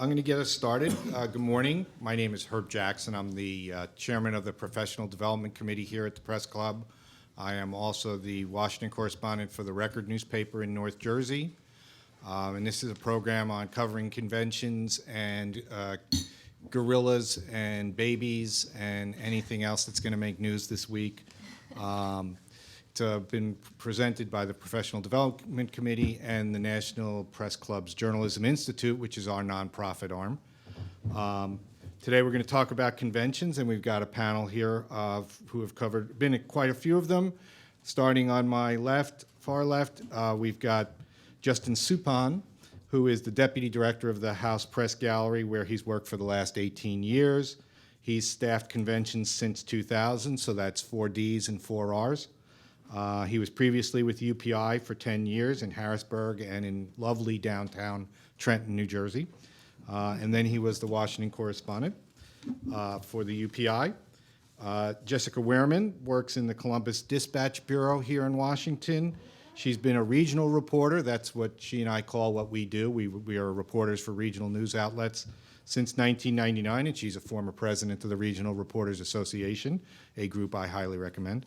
I'm going to get us started. Good morning. My name is Herb Jackson. I'm the chairman of the Professional Development Committee here at the Press Club. I am also the Washington correspondent for the Record newspaper in North Jersey. And this is a program on covering conventions and gorillas and babies and anything else that's going to make news this week. It's been presented by the Professional Development Committee and the National Press Club's Journalism Institute, which is our nonprofit arm. Today we're going to talk about conventions, and we've got a panel here who have been at quite a few of them. Starting on my left, far left, we've got Justin Supon, who is the Deputy Director of the House Press Gallery, where he's worked for the last 18 years. He's staffed conventions since 2000, so that's 4 Ds and 4 Rs. He was previously with UPI for 10 years in Harrisburg and in lovely downtown Trenton, New Jersey. And then he was the Washington correspondent for the UPI. Jessica Wehrman works in the Columbus Dispatch Bureau here in Washington. She's been a regional reporter. That's what she and I call what we do. We are reporters for regional news outlets since 1999, and she's a former president of the Regional Reporters Association, a group I highly recommend.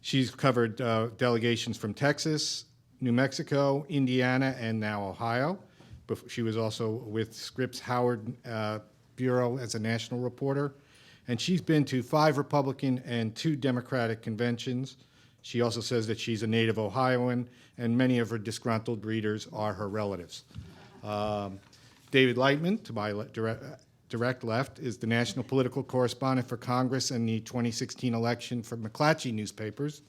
She's covered delegations from Texas, New Mexico, Indiana, and now Ohio. She was also with Scripps Howard Bureau as a national reporter. And she's been to 5 Republican and 2 Democratic conventions. She also says that she's a native Ohioan, and many of her disgruntled readers are her relatives. David Lightman, to my direct left, is the national political correspondent for Congress and the 2016 election for McClatchy Newspapers.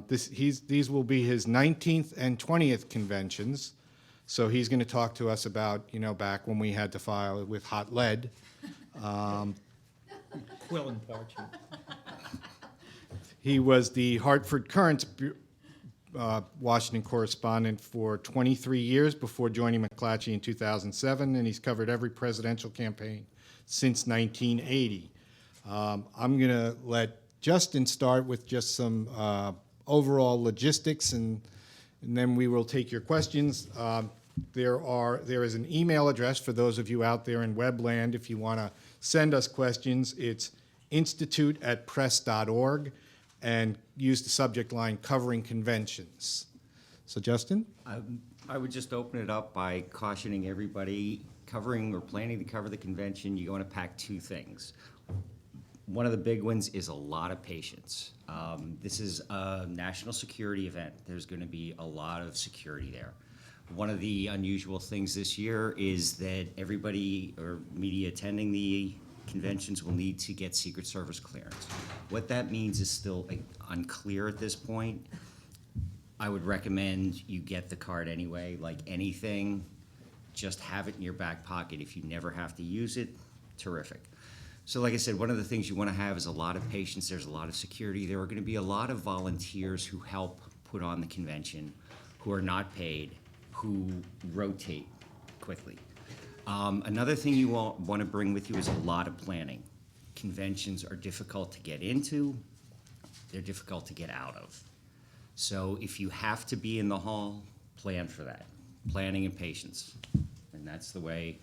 These will be his 19th and 20th conventions, so he's going to talk to us about, back when we had to file with hot lead. Quill and parchment. He was the Hartford Courant's Washington correspondent for 23 years before joining McClatchy in 2007, and he's covered every presidential campaign since 1980. I'm going to let Justin start with just some overall logistics, and then we will take your questions. There is an email address for those of you out there in webland if you want to send us questions. It's institute@press.org. and use the subject line covering conventions. So Justin? I would just open it up by cautioning everybody covering or planning to cover the convention, you're going to pack 2 things. One of the big ones is a lot of patience. This is a national security event. There's going to be a lot of security there. One of the unusual things this year is that everybody or media attending the conventions will need to get Secret Service clearance. What that means is still unclear at this point. I would recommend you get the card anyway. Like anything, just have it in your back pocket. If you never have to use it, terrific. So like I said, one of the things you want to have is a lot of patience. There's a lot of security. There are going to be a lot of volunteers who help put on the convention, who are not paid, who rotate quickly. Another thing you want to bring with you is a lot of planning. Conventions are difficult to get into. They're difficult to get out of. So if you have to be in the hall, plan for that. Planning and patience. And that's the way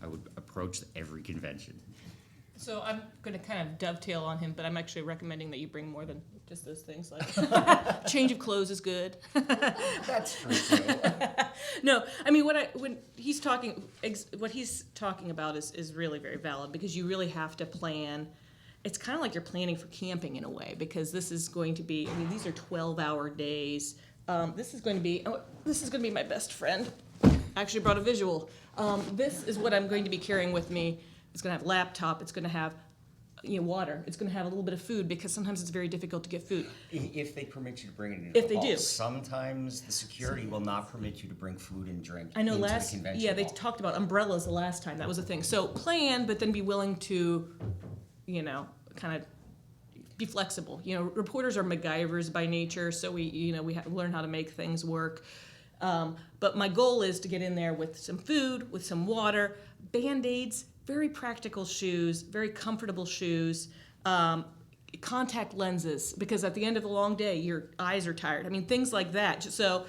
I would approach every convention. So I'm going to kind of dovetail on him, but I'm actually recommending that you bring more than just those things. Like change of clothes is good. That's true too. No, I mean when he's talking, what he's talking about is really very valid, because you really have to plan. It's kind of like you're planning for camping in a way, because this is going to be. I mean, these are 12-hour days. This is going to be my best friend. I actually brought a visual. This is what I'm going to be carrying with me. It's going to have a laptop. It's going to have water. It's going to have a little bit of food, because sometimes it's very difficult to get food. If they permit you to bring it into If the they hall. do. Sometimes the security will not permit you to bring food and drink I know into the convention they hall. talked about umbrellas the last time. That was a thing. So plan, but then be willing to, kind of be flexible. Reporters are MacGyvers by nature, so we have to learn how to make things work. But my goal is to get in there with some food, with some water, Band-Aids, very practical shoes, very comfortable shoes, contact lenses, because at the end of the long day, your eyes are tired. I mean, things like that. So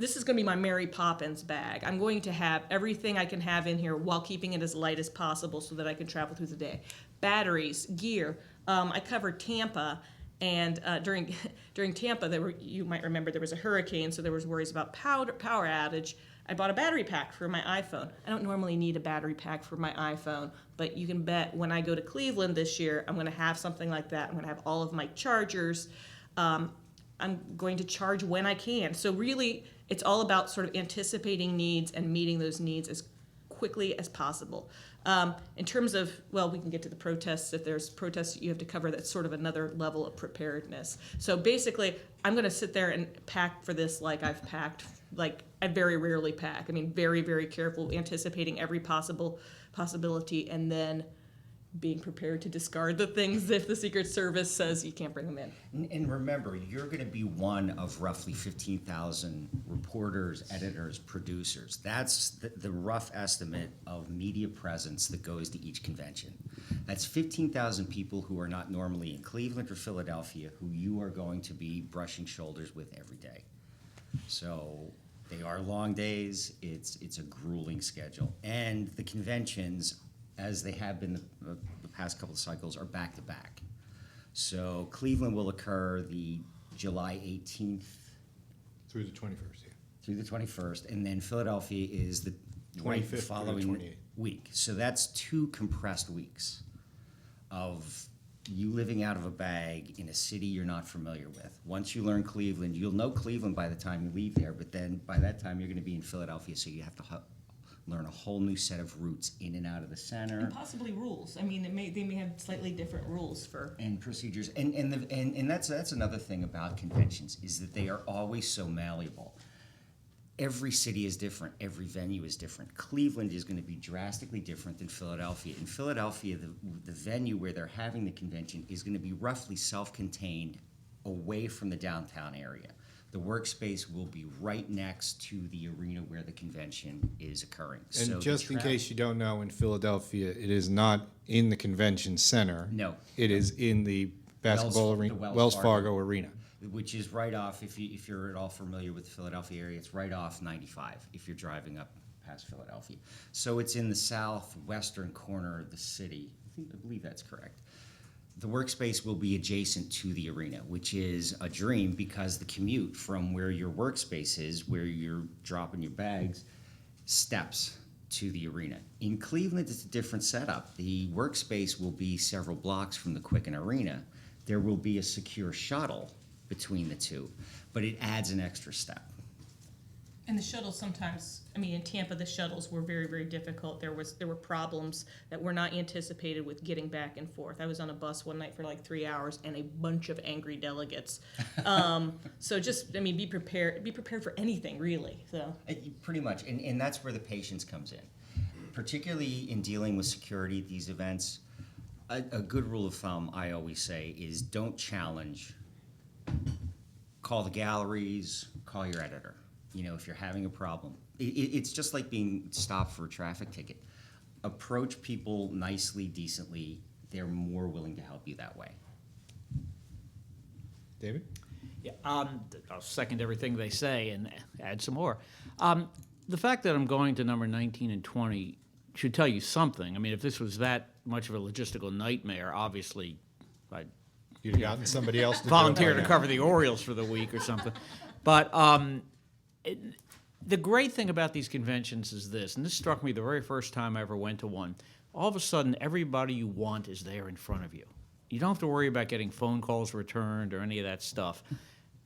this is going to be my Mary Poppins bag. I'm going to have everything I can have in here while keeping it as light as possible so that I can travel through the day. Batteries, gear. I covered Tampa, and during Tampa, you might remember there was a hurricane, so there was worries about power outage. I bought a battery pack for my iPhone. I don't normally need a battery pack for my iPhone, but you can bet when I go to Cleveland this year, I'm going to have something like that. I'm going to have all of my chargers. I'm going to charge when I can. So really, it's all about sort of anticipating needs and meeting those needs as quickly as possible. In terms of, well, we can get to the protests. If there's protests you have to cover, that's sort of another level of preparedness. So basically, I'm going to sit there and pack for this like I've packed, like I very rarely pack. I mean, very, very careful, anticipating every possibility, and then being prepared to discard the things if the Secret Service says you can't bring them in. And remember, you're going to be one of roughly 15,000 reporters, editors, producers. That's the rough estimate of media presence that goes to each convention. That's 15,000 people who are not normally in Cleveland or Philadelphia, who you are going to be brushing shoulders with every day. So they are long days. It's a grueling schedule. And the conventions, as they have been the past couple of cycles, are back-to-back. So Cleveland will occur the July 18th Through the 21st, yeah. through the 21st, and then Philadelphia is the 25th right through the following 28th. week. So that's 2 compressed weeks of you living out of a bag in a city you're not familiar with. Once you learn Cleveland, you'll know Cleveland by the time you leave there, but then by that time you're going to be in Philadelphia, so you have to learn a whole new set of routes in and out of the center. And possibly rules. I mean, they may have slightly different rules for. And procedures, and that's another thing about conventions, is that they are always so malleable. Every city is different. Every venue is different. Cleveland is going to be drastically different than Philadelphia. In Philadelphia, the venue where they're having the convention is going to be roughly self-contained, away from the downtown area. The workspace will be right next to the arena where the convention is occurring. And So just in case you don't know, in Philadelphia, it is not in the convention center. No. It is in the basketball arena, the Wells Fargo Arena. which is right off, if you're at all familiar with the Philadelphia area, it's right off 95 if you're driving up past Philadelphia. So it's in the southwestern corner of the city. I believe that's correct. The workspace will be adjacent to the arena, which is a dream because the commute from where your workspace is, where you're dropping your bags, steps to the arena. In Cleveland, it's a different setup. The workspace will be several blocks from the Quicken Arena. There will be a secure shuttle between the two, but it adds an extra step. And the shuttles sometimes, I mean, in Tampa, the shuttles were very, very difficult. There were problems that were not anticipated with getting back and forth. I was on a bus one night for like 3 hours and a bunch of angry delegates. So just, I mean, be prepared for anything, really. So Pretty much, and that's where the patience comes in. Particularly in dealing with security at these events, a good rule of thumb I always say is don't challenge. Call the galleries, call your editor. You know, if you're having a problem. It's just like being stopped for a traffic ticket. Approach people nicely, decently. They're more willing to help you that way. David? Yeah, I'll second everything they say and add some more. The fact that I'm going to number 19 and 20 should tell you something. I mean, if this was that much of a logistical nightmare, obviously I'd You'd have gotten somebody else to volunteer do it. to cover the Orioles for the week or something. But the great thing about these conventions is this, and this struck me the very first time I ever went to one. All of a sudden, everybody you want is there in front of you. You don't have to worry about getting phone calls returned or any of that stuff.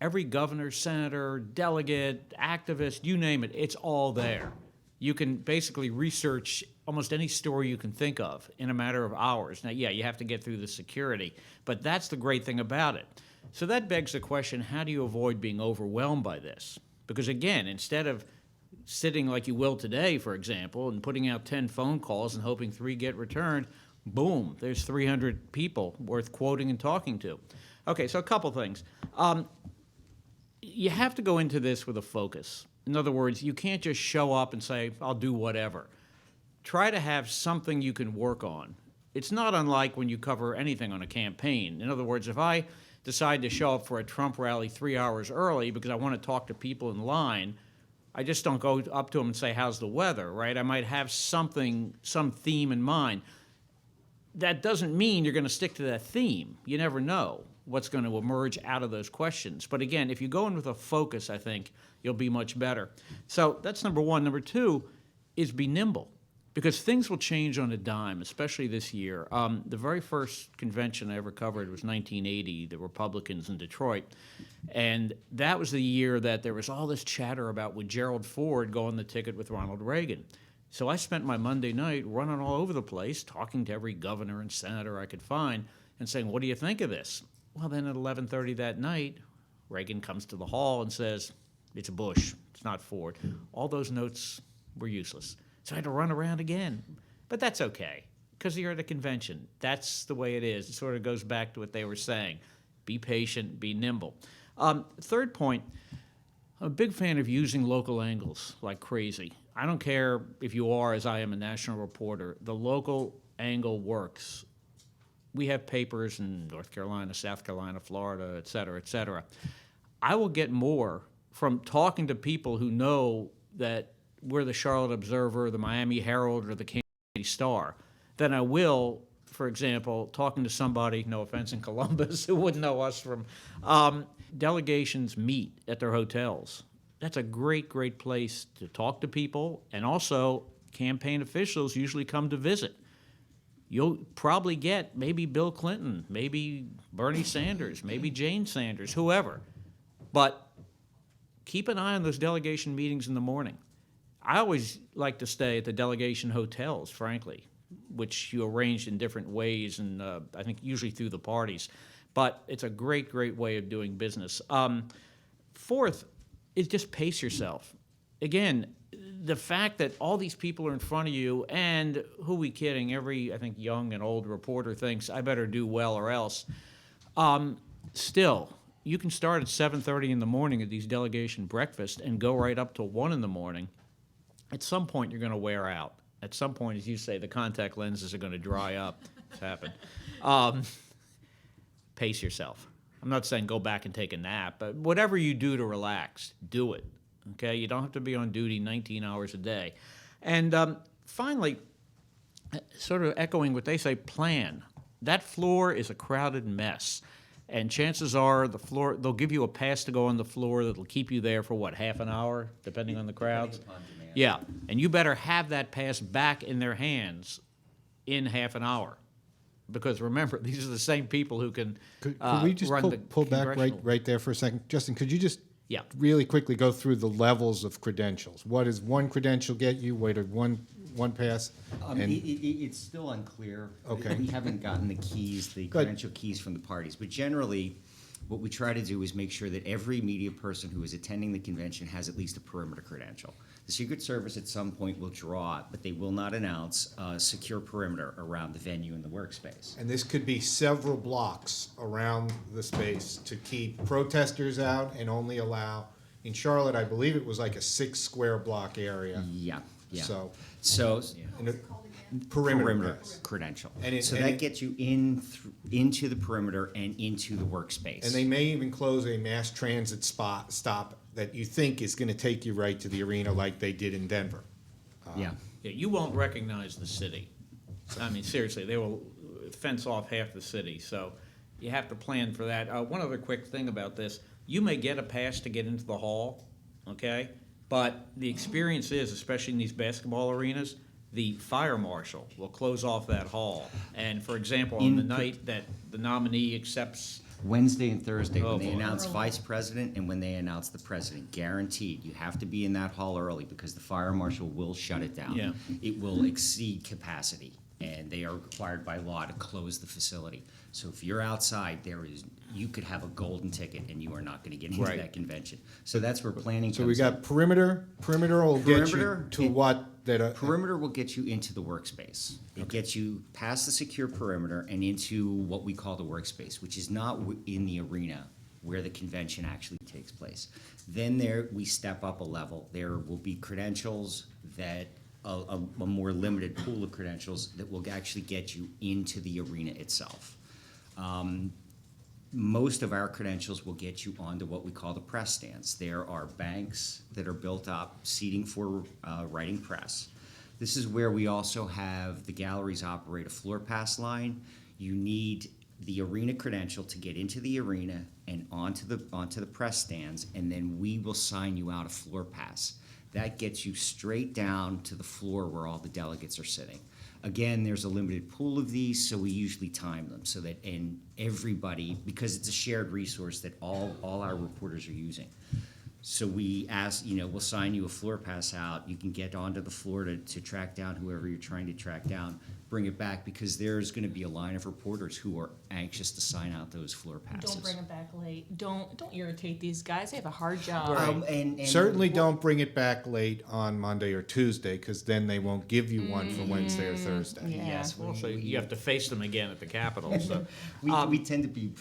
Every governor, senator, delegate, activist, you name it, it's all there. You can basically research almost any story you can think of in a matter of hours. Now, yeah, you have to get through the security, but that's the great thing about it. So that begs the question, how do you avoid being overwhelmed by this? Because again, instead of sitting like you will today, for example, and putting out 10 phone calls and hoping 3 get returned, boom, there's 300 people worth quoting and talking to. Okay, so a couple things. You have to go into this with a focus. In other words, you can't just show up and say, I'll do whatever. Try to have something you can work on. It's not unlike when you cover anything on a campaign. In other words, if I decide to show up for a Trump rally 3 hours early because I want to talk to people in line, I just don't go up to them and say, how's the weather, right? I might have something, some theme in mind. That doesn't mean you're going to stick to that theme. You never know what's going to emerge out of those questions. But again, if you go in with a focus, I think you'll be much better. So that's number one. Number two is be nimble, because things will change on a dime, especially this year. The very first convention I ever covered was 1980, the Republicans in Detroit. And that was the year that there was all this chatter about would Gerald Ford go on the ticket with Ronald Reagan. So I spent my Monday night running all over the place, talking to every governor and senator I could find and saying, what do you think of this? Well, then at 11:30 that night, Reagan comes to the hall and says, it's Bush, it's not Ford. All those notes were useless. So I had to run around again. But that's okay, because you're at a convention. That's the way it is. It sort of goes back to what they were saying. Be patient, be nimble. Third point, I'm a big fan of using local angles like crazy. I don't care if you are, as I am, a national reporter. The local angle works. We have papers in North Carolina, South Carolina, Florida, et cetera, et cetera. I will get more from talking to people who know that we're the Charlotte Observer, the Miami Herald, or the Kansas City Star than I will, for example, talking to somebody, no offense, in Columbus, who wouldn't know us from. Delegations meet at their hotels. That's a great, great place to talk to people, and also campaign officials usually come to visit. You'll probably get maybe Bill Clinton, maybe Bernie Sanders, maybe Jane Sanders, whoever. But keep an eye on those delegation meetings in the morning. I always like to stay at the delegation hotels, frankly, which you arrange in different ways, and I think usually through the parties. But it's a great, great way of doing business. Fourth is just pace yourself. Again, the fact that all these people are in front of you, and who are we kidding? Every, I think, young and old reporter thinks, I better do well or else. Still, you can start at 7:30 in the morning at these delegation breakfasts and go right up to 1 in the morning. At some point, you're going to wear out. At some point, as you say, the contact lenses are going to dry up. It's happened. Pace yourself. I'm not saying go back and take a nap, but whatever you do to relax, do it. Okay? You don't have to be on duty 19 hours a day. And finally, sort of echoing what they say, plan. That floor is a crowded mess. And chances are the floor, they'll give you a pass to go on the floor that'll keep you there for what, half an hour, depending on the crowds? Yeah, and you better have that pass back in their hands in half an hour. Because remember, these are the same people who can Could we just run pull back congressional- right there for a second? Justin, could you just Yeah. really quickly go through the levels of credentials? What does one credential get you? What did one pass? And It's still unclear. Okay. We haven't gotten the keys, the credential keys from the parties. But generally, what we try to do is make sure that every media person who is attending the convention has at least a perimeter credential. The Secret Service at some point will draw it, but they will not announce a secure perimeter around the venue and the workspace. And this could be several blocks around the space to keep protesters out and only allow, in Charlotte, I believe it was like a 6 square block area. Yeah. So, So in a perimeter perimeter pass. credential. And So and that gets you into the perimeter and into the workspace. And they may even close a mass transit stop that you think is going to take you right to the arena like they did in Denver. Yeah. Yeah, you won't recognize the city. I mean, seriously, they will fence off half the city, so you have to plan for that. One other quick thing about this, you may get a pass to get into the hall, okay? But the experience is, especially in these basketball arenas, the fire marshal will close off that hall. And for example, on the night that the nominee accepts, Wednesday and Thursday, Oh, when they boy. announce vice president and when they announce the president, guaranteed, you have to be in that hall early because the fire marshal will shut it down. Yeah. It will exceed capacity, and they are required by law to close the facility. So if you're outside, you could have a golden ticket and you are not going to get into Right. that convention. So that's where planning So comes we in. got perimeter. Perimeter will get you Perimeter to and- what? That Perimeter will get you into the workspace. It gets you past the secure perimeter and into what we call the workspace, which is not in the arena where the convention actually takes place. Then there, we step up a level. There will be credentials that, a more limited pool of credentials that will actually get you into the arena itself. most of our credentials will get you onto what we call the press stands. There are banks that are built up, seating for writing press. This is where we also have the galleries operate a floor pass line. You need the arena credential to get into the arena and onto the press stands, and then we will sign you out a floor pass. That gets you straight down to the floor where all the delegates are sitting. Again, there's a limited pool of these, so we usually time them so that everybody, because it's a shared resource that all our reporters are using. So we ask, we'll sign you a floor pass out. You can get onto the floor to track down whoever you're trying to track down, bring it back, because there's going to be a line of reporters who are anxious to sign out those floor passes. Don't bring them back late. Don't irritate these guys. They have a hard job. And Certainly don't bring it back late on Monday or Tuesday, because then they won't give you one for Wednesday or Thursday. Yeah. Yes, Also, you have to face them again at the Capitol. So. we tend to be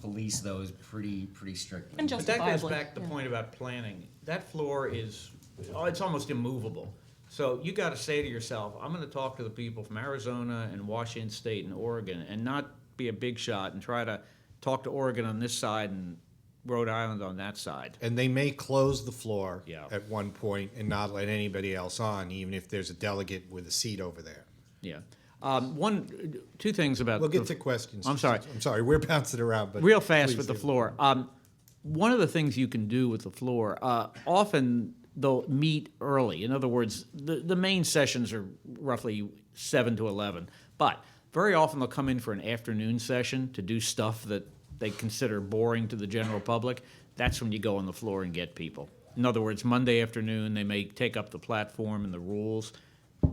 police those pretty strictly. And But that goes justifiably. back to the point about planning. That floor is, it's almost immovable. So you got to say to yourself, I'm going to talk to the people from Arizona and Washington State and Oregon and not be a big shot and try to talk to Oregon on this side and Rhode Island on that side. And they may close the floor Yeah. at one point and not let anybody else on, even if there's a delegate with a seat over there. Yeah. Two things about We'll get the- to questions. I'm sorry. I'm sorry, we're bouncing around, but real fast please with the do. floor. One of the things you can do with the floor, often they'll meet early. In other words, the main sessions are roughly 7 to 11, but very often they'll come in for an afternoon session to do stuff that they consider boring to the general public. That's when you go on the floor and get people. In other words, Monday afternoon, they may take up the platform and the rules.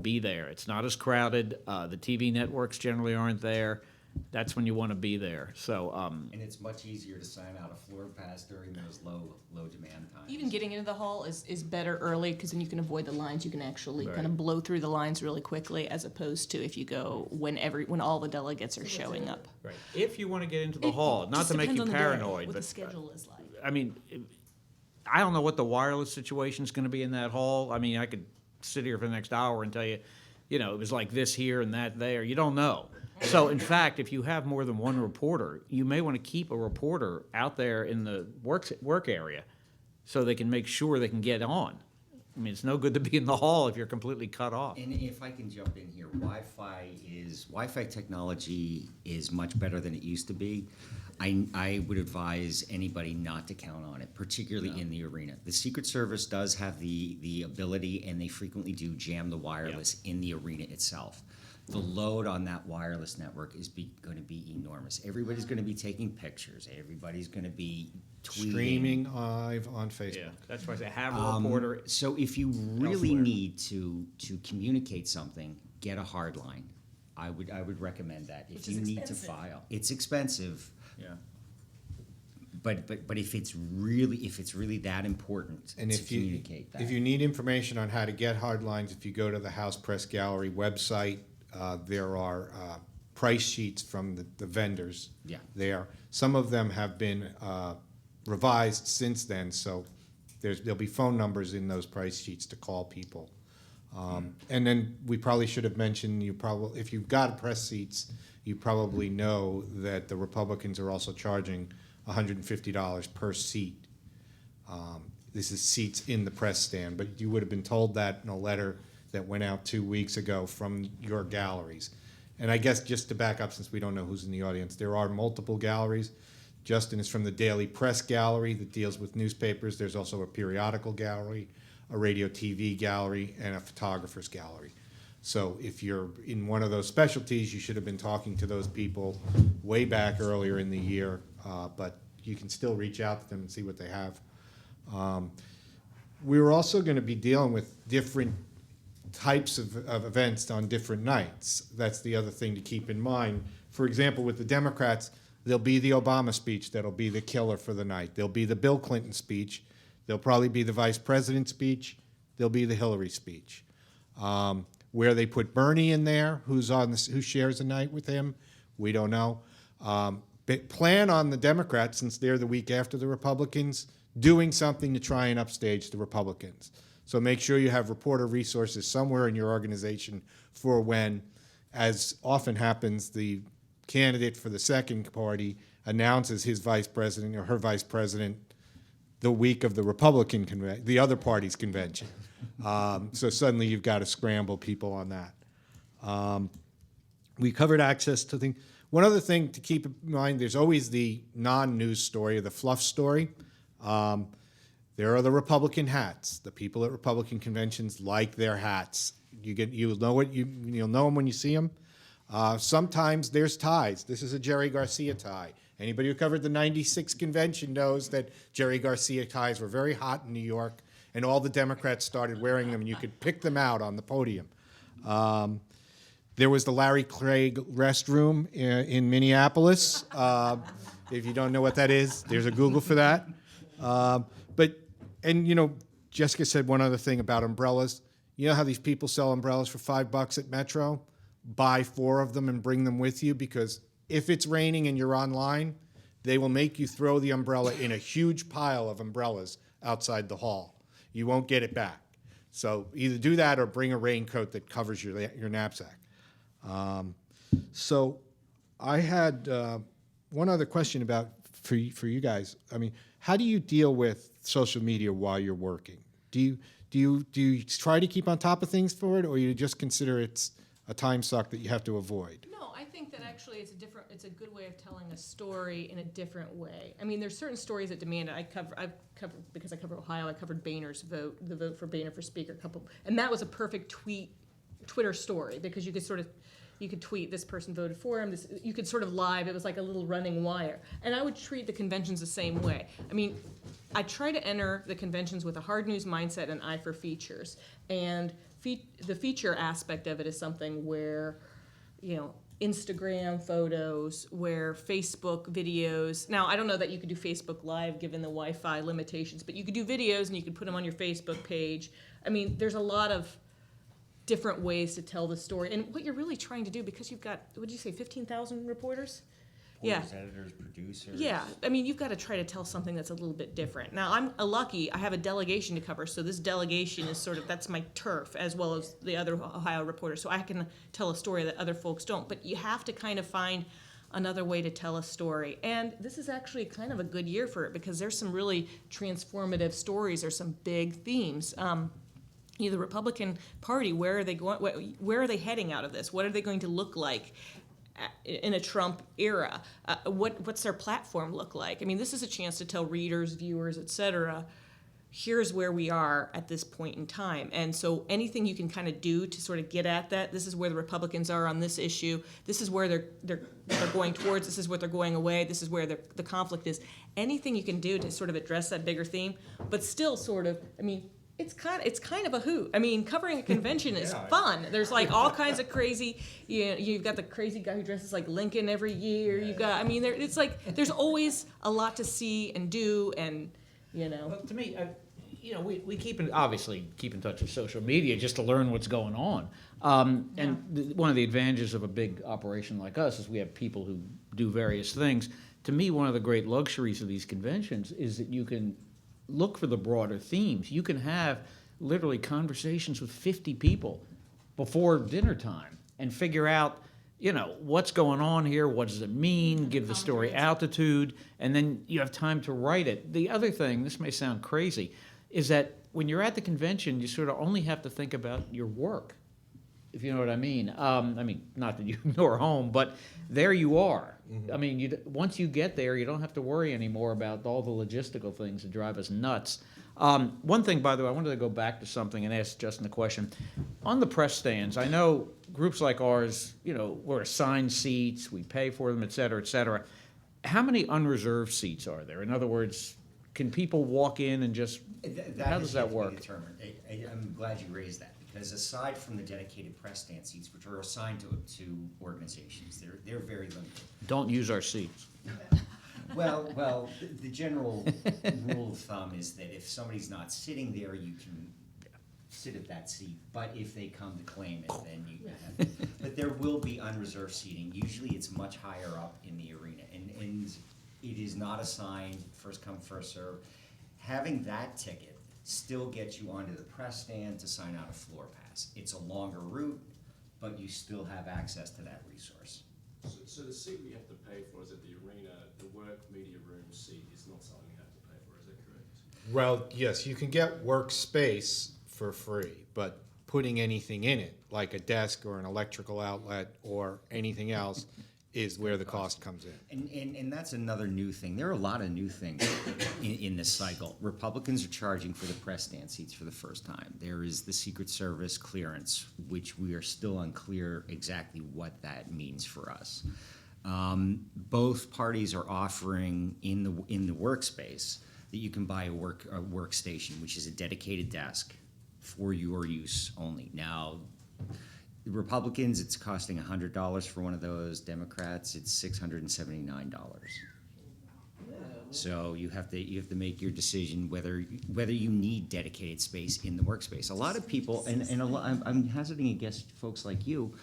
Be there. It's not as crowded. The TV networks generally aren't there. That's when you want to be there. So, And it's much easier to sign out a floor pass during those low demand times. Even getting into the hall is better early because then you can avoid the lines. You can actually Right. kind of blow through the lines really quickly, as opposed to if you go when all the delegates are showing up. right. If you want to get into the It hall, not just to make depends you on the day, paranoid, what but the schedule is like. I mean, I don't know what the wireless situation is going to be in that hall. I mean, I could sit here for the next hour and tell you, it was like this here and that there. You don't know. So, in fact, if you have more than one reporter, you may want to keep a reporter out there in the work area so they can make sure they can get on. I mean, it's no good to be in the hall if you're completely cut off. And if I can jump in here, Wi-Fi technology is much better than it used to be. I would advise anybody not to count on it, particularly in the arena. The Secret Service does have the ability, and they frequently do jam the wireless in the arena itself. The load on that wireless network is going to be enormous. Everybody's going to be taking pictures. Everybody's going to be tweeting. Streaming live on Facebook. Yeah, that's why I say have a reporter. So if you really Elsewhere. need to communicate something, get a hard line. I would recommend that. If Which you is need to expensive. file, it's expensive. Yeah. But if it's really that important And to if you communicate that. if you need information on how to get hard lines, if you go to the House Press Gallery website, there are price sheets from the vendors. Yeah. There, some of them have been revised since then, so there'll be phone numbers in those price sheets to call people. And then we probably should have mentioned, if you've got press seats, you probably know that the Republicans are also charging $150 per seat. This is seats in the press stand, but you would have been told that in a letter that went out 2 weeks ago from your galleries. And I guess just to back up, since we don't know who's in the audience, there are multiple galleries. Justin is from the Daily Press Gallery that deals with newspapers. There's also a periodical gallery, a radio TV gallery, and a photographer's gallery. So if you're in one of those specialties, you should have been talking to those people way back earlier in the year, but you can still reach out to them and see what they have. We were also going to be dealing with different types of events on different nights. That's the other thing to keep in mind. For example, with the Democrats, there'll be the Obama speech that'll be the killer for the night. There'll be the Bill Clinton speech. There'll probably be the Vice President speech. There'll be the Hillary speech. Where they put Bernie in there, who shares a night with him, we don't know. But plan on the Democrats, since they're the week after the Republicans, doing something to try and upstage the Republicans. So make sure you have reporter resources somewhere in your organization for when, as often happens, the candidate for the second party announces his vice president or her vice president the week of the Republican convention, the other party's convention. So suddenly you've got to scramble people on that. We covered access to things. One other thing to keep in mind, there's always the non-news story, or the fluff story. There are the Republican hats. The people at Republican conventions like their hats. You'll know them when you see them. Sometimes there's ties. This is a Jerry Garcia tie. Anybody who covered the '96 convention knows that Jerry Garcia ties were very hot in New York, and all the Democrats started wearing them, and you could pick them out on the podium. There was the Larry Craig restroom in Minneapolis. If you don't know what that is, there's a Google for that. Jessica said one other thing about umbrellas. You know how these people sell umbrellas for $5 at Metro? Buy 4 of them and bring them with you, because if it's raining and you're online, they will make you throw the umbrella in a huge pile of umbrellas outside the hall. You won't get it back. So either do that or bring a raincoat that covers your knapsack. So I had one other question for you guys. I mean, how do you deal with social media while you're working? Do you try to keep on top of things for it, or you just consider it's a time suck that you have to avoid? No, I think that actually it's a good way of telling a story in a different way. I mean, there's certain stories that demand it. I've covered, because I cover Ohio, I covered Boehner's vote, the vote for Boehner for Speaker, and that was a perfect Twitter story, because you could tweet, this person voted for him, you could sort of live, it was like a little running wire. And I would treat the conventions the same way. I mean, I try to enter the conventions with a hard news mindset and eye for features. And the feature aspect of it is something where, Instagram photos, where Facebook videos. Now, I don't know that you could do Facebook Live given the Wi-Fi limitations, but you could do videos and you could put them on your Facebook page. I mean, there's a lot of different ways to tell the story. And what you're really trying to do, because you've got, what did you say, 15,000 reporters? Reporters, editors, producers. Yeah, I mean, you've got to try to tell something that's a little bit different. Now, I'm lucky, I have a delegation to cover, so this delegation is that's my turf, as well as the other Ohio reporters, so I can tell a story that other folks don't. But you have to kind of find another way to tell a story. And this is actually kind of a good year for it, because there's some really transformative stories, there's some big themes. The Republican Party, where are they going? Where are they heading out of this? What are they going to look like in a Trump era? What's their platform look like? I mean, this is a chance to tell readers, viewers, et.cetera., here's where we are at this point in time. And so anything you can kind of do to sort of get at that, this is where the Republicans are on this issue, this is where they're going towards, this is what they're going away, this is where the conflict is. Anything you can do to sort of address that bigger theme, but still sort of, I mean, it's kind of a hoot. I mean, covering a convention is fun. There's like all kinds of crazy. You've got the crazy guy who dresses like Lincoln every year. You've got. I mean, it's like there's always a lot to see and do, and Well, to me, we obviously keep in touch with social media just to learn what's going on. One of the advantages of a big operation like us is we have people who do various things. To me, one of the great luxuries of these conventions is that you can look for the broader themes. You can have literally conversations with 50 people before dinner time and figure out, what's going on here, what does it mean, give the story altitude, and then you have time to write it. The other thing, this may sound crazy, is that when you're at the convention, you sort of only have to think about your work, if you know what I mean. Not that you ignore home, but there you are. Mm-hmm. I mean, once you get there, you don't have to worry anymore about all the logistical things that drive us nuts. One thing, by the way, I wanted to go back to something and ask Justin a question. On the press stands, I know groups like ours, we're assigned seats, we pay for them, et cetera, et cetera. How many unreserved seats are there? In other words, can people walk in and just, how does that work? I'm glad you raised that, because aside from the dedicated press stand seats, which are assigned to organizations, they're very limited. Don't use our seats. Well, the general rule of thumb is that if somebody's not sitting there, you can sit at that seat. But if they come to claim it, then you can. But there will be unreserved seating. Usually it's much higher up in the arena. And it is not assigned first come, first serve. Having that ticket still gets you onto the press stand to sign out a floor pass. It's a longer route, but you still have access to that resource. So the seat we have to pay for is at the arena. The work media room seat is not something we have to pay for. Is that correct? Well, yes, you can get workspace for free, but putting anything in it, like a desk or an electrical outlet or anything else, is where the cost comes in. And that's another new thing. There are a lot of new things in this cycle. Republicans are charging for the press stand seats for the first time. There is the Secret Service clearance, which we are still unclear exactly what that means for us. Both parties are offering in the workspace that you can buy a workstation, which is a dedicated desk for your use only. Now, the Republicans, it's costing $100 for one of those. Democrats, it's $679. So you have to make your decision whether you need dedicated space in the workspace. A lot of people, and I'm hazarding a guess, folks like you,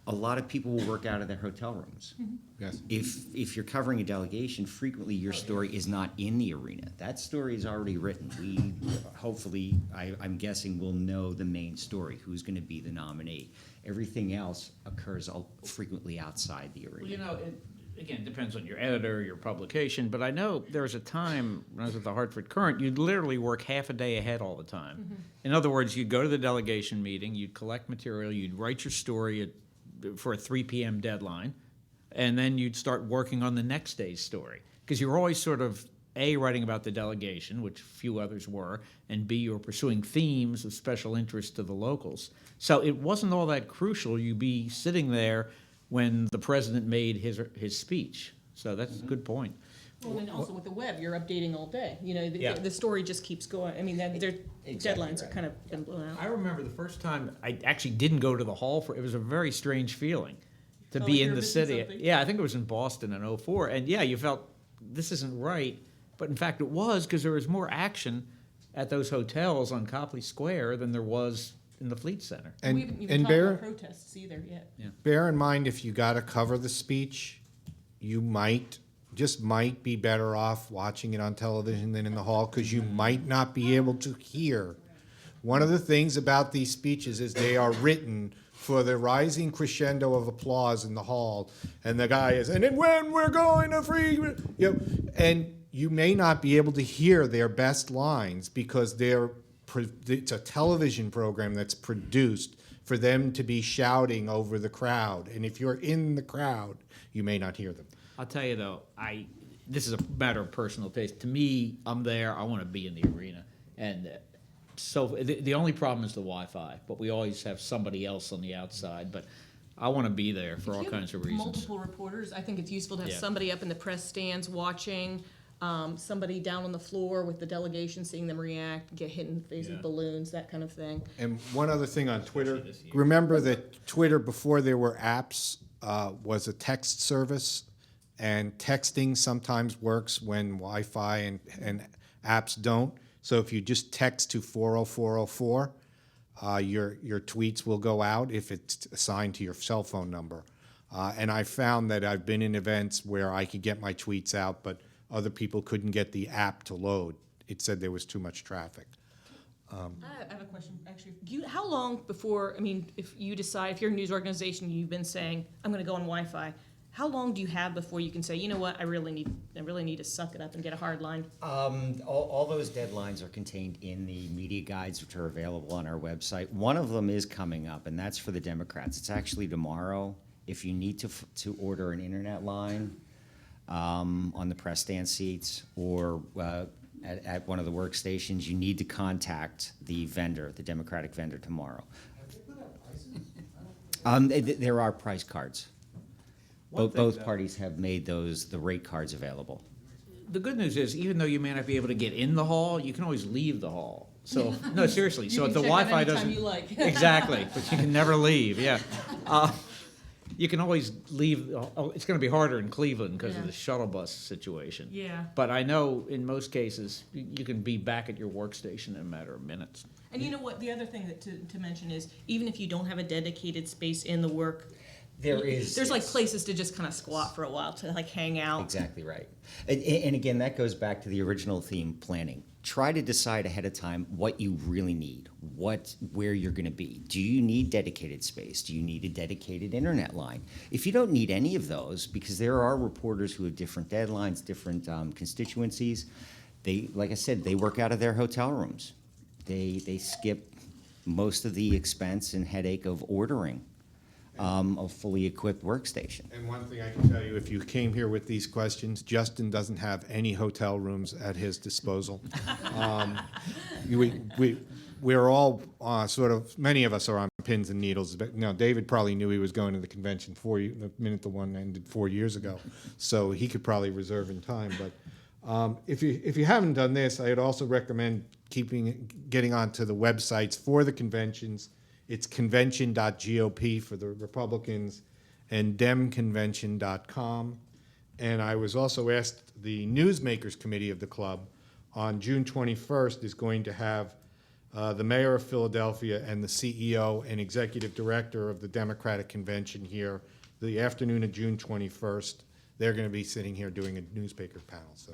a lot of people will work out of their hotel rooms. Yes. If you're covering a delegation, frequently your story is not in the arena. That story is already written. We hopefully, I'm guessing, will know the main story, who's going to be the nominee. Everything else occurs frequently outside the arena. Well, you know, again, depends on your editor, your publication, but I know there was a time when I was at the Hartford Courant, you'd literally work half a day ahead all the time. In other words, you'd go to the delegation meeting, you'd collect material, you'd write your story for a 3 p.m. deadline, and then you'd start working on the next day's story. Because you were always sort of, A, writing about the delegation, which few others were, and B, you were pursuing themes of special interest to the locals. So it wasn't all that crucial. You'd be sitting there when the president made his speech. So that's a good point. Well, and also with the web, you're updating all day. You know, Yeah. the story just keeps going. I mean, their deadlines are kind of been blown out. I remember the first time I actually didn't go to the hall it was a very strange feeling to Felt be like you in were the missing city. something. Yeah, I think it was in Boston in '04. And yeah, you felt this isn't right. But in fact, it was, because there was more action at those hotels on Copley Square than there was in the Fleet Center. And, we haven't even and talked bear, about protests either yet. bear in mind, if you got to cover the speech, you might be better off watching it on television than in the hall, because you might not be able to hear. One of the things about these speeches is they are written for the rising crescendo of applause in the hall, and the guy is, and then when we're going to free, you know, and you may not be able to hear their best lines because it's a television program that's produced for them to be shouting over the crowd, and if you're in the crowd, you may not hear them. I'll tell you though, this is a matter of personal taste. To me, I'm there. I want to be in the arena, and so the only problem is the Wi-Fi. But we always have somebody else on the outside. But I want to be there for all If you kinds have of reasons. Multiple reporters. I think it's useful to have Yeah. somebody up in the press stands watching, somebody down on the floor with the delegation, seeing them react, get hit in the face with balloons, that kind of thing. And one other thing on Twitter, remember that Twitter, before there were apps, was a text service, and texting sometimes works when Wi-Fi and apps don't. So if you just text to 40404, your tweets will go out if it's assigned to your cell phone number. And I found that I've been in events where I could get my tweets out, but other people couldn't get the app to load. It said there was too much traffic. I have a question, actually. How long before, I mean, if you decide, if you're a news organization, you've been saying, I'm gonna go on Wi-Fi, how long do you have before you can say, you know what, I really need to suck it up and get a hard line? All those deadlines are contained in the media guides, which are available on our website. One of them is coming up, and that's for the Democrats. It's actually tomorrow. If you need to order an internet line on the press stand seats or at one of the workstations, you need to contact the vendor, the Democratic vendor, tomorrow. There are price cards. Both parties have made the rate cards available. The good news is, even though you may not be able to get in the hall, you can always leave the hall. So no, seriously. So if the Wi-Fi doesn't, You like. exactly, but you can never leave. Yeah, you can always leave. It's going to be harder in Cleveland because of Yeah. the shuttle bus situation. Yeah. But I know in most cases you can be back at your workstation in a matter of minutes. And you know what, the other thing that to mention is, even if you don't have a dedicated space in the work, there's like places to just kind of squat for a while, to like hang out. Exactly right. And again, that goes back to the original theme, planning. try to decide ahead of time what you really need, where you're going to be. Do you need dedicated space? Do you need a dedicated internet line? If you don't need any of those, because there are reporters who have different deadlines, different constituencies, like I said, they work out of their hotel rooms. They skip most of the expense and headache of ordering a fully equipped workstation. And one thing I can tell you, if you came here with these questions, Justin doesn't have any hotel rooms at his disposal. We're all many of us are on pins and needles. But, David probably knew he was going to the convention the minute the one ended 4 years ago, so he could probably reserve in time. But if you haven't done this, I'd also recommend getting onto the websites for the conventions. It's convention.gop for the Republicans and demconvention.com. And I was also asked, the Newsmakers Committee of the club on June 21st is going to have the mayor of Philadelphia and the CEO and executive director of the Democratic Convention here the afternoon of June 21st. They're going to be sitting here doing a newspaper panel. So,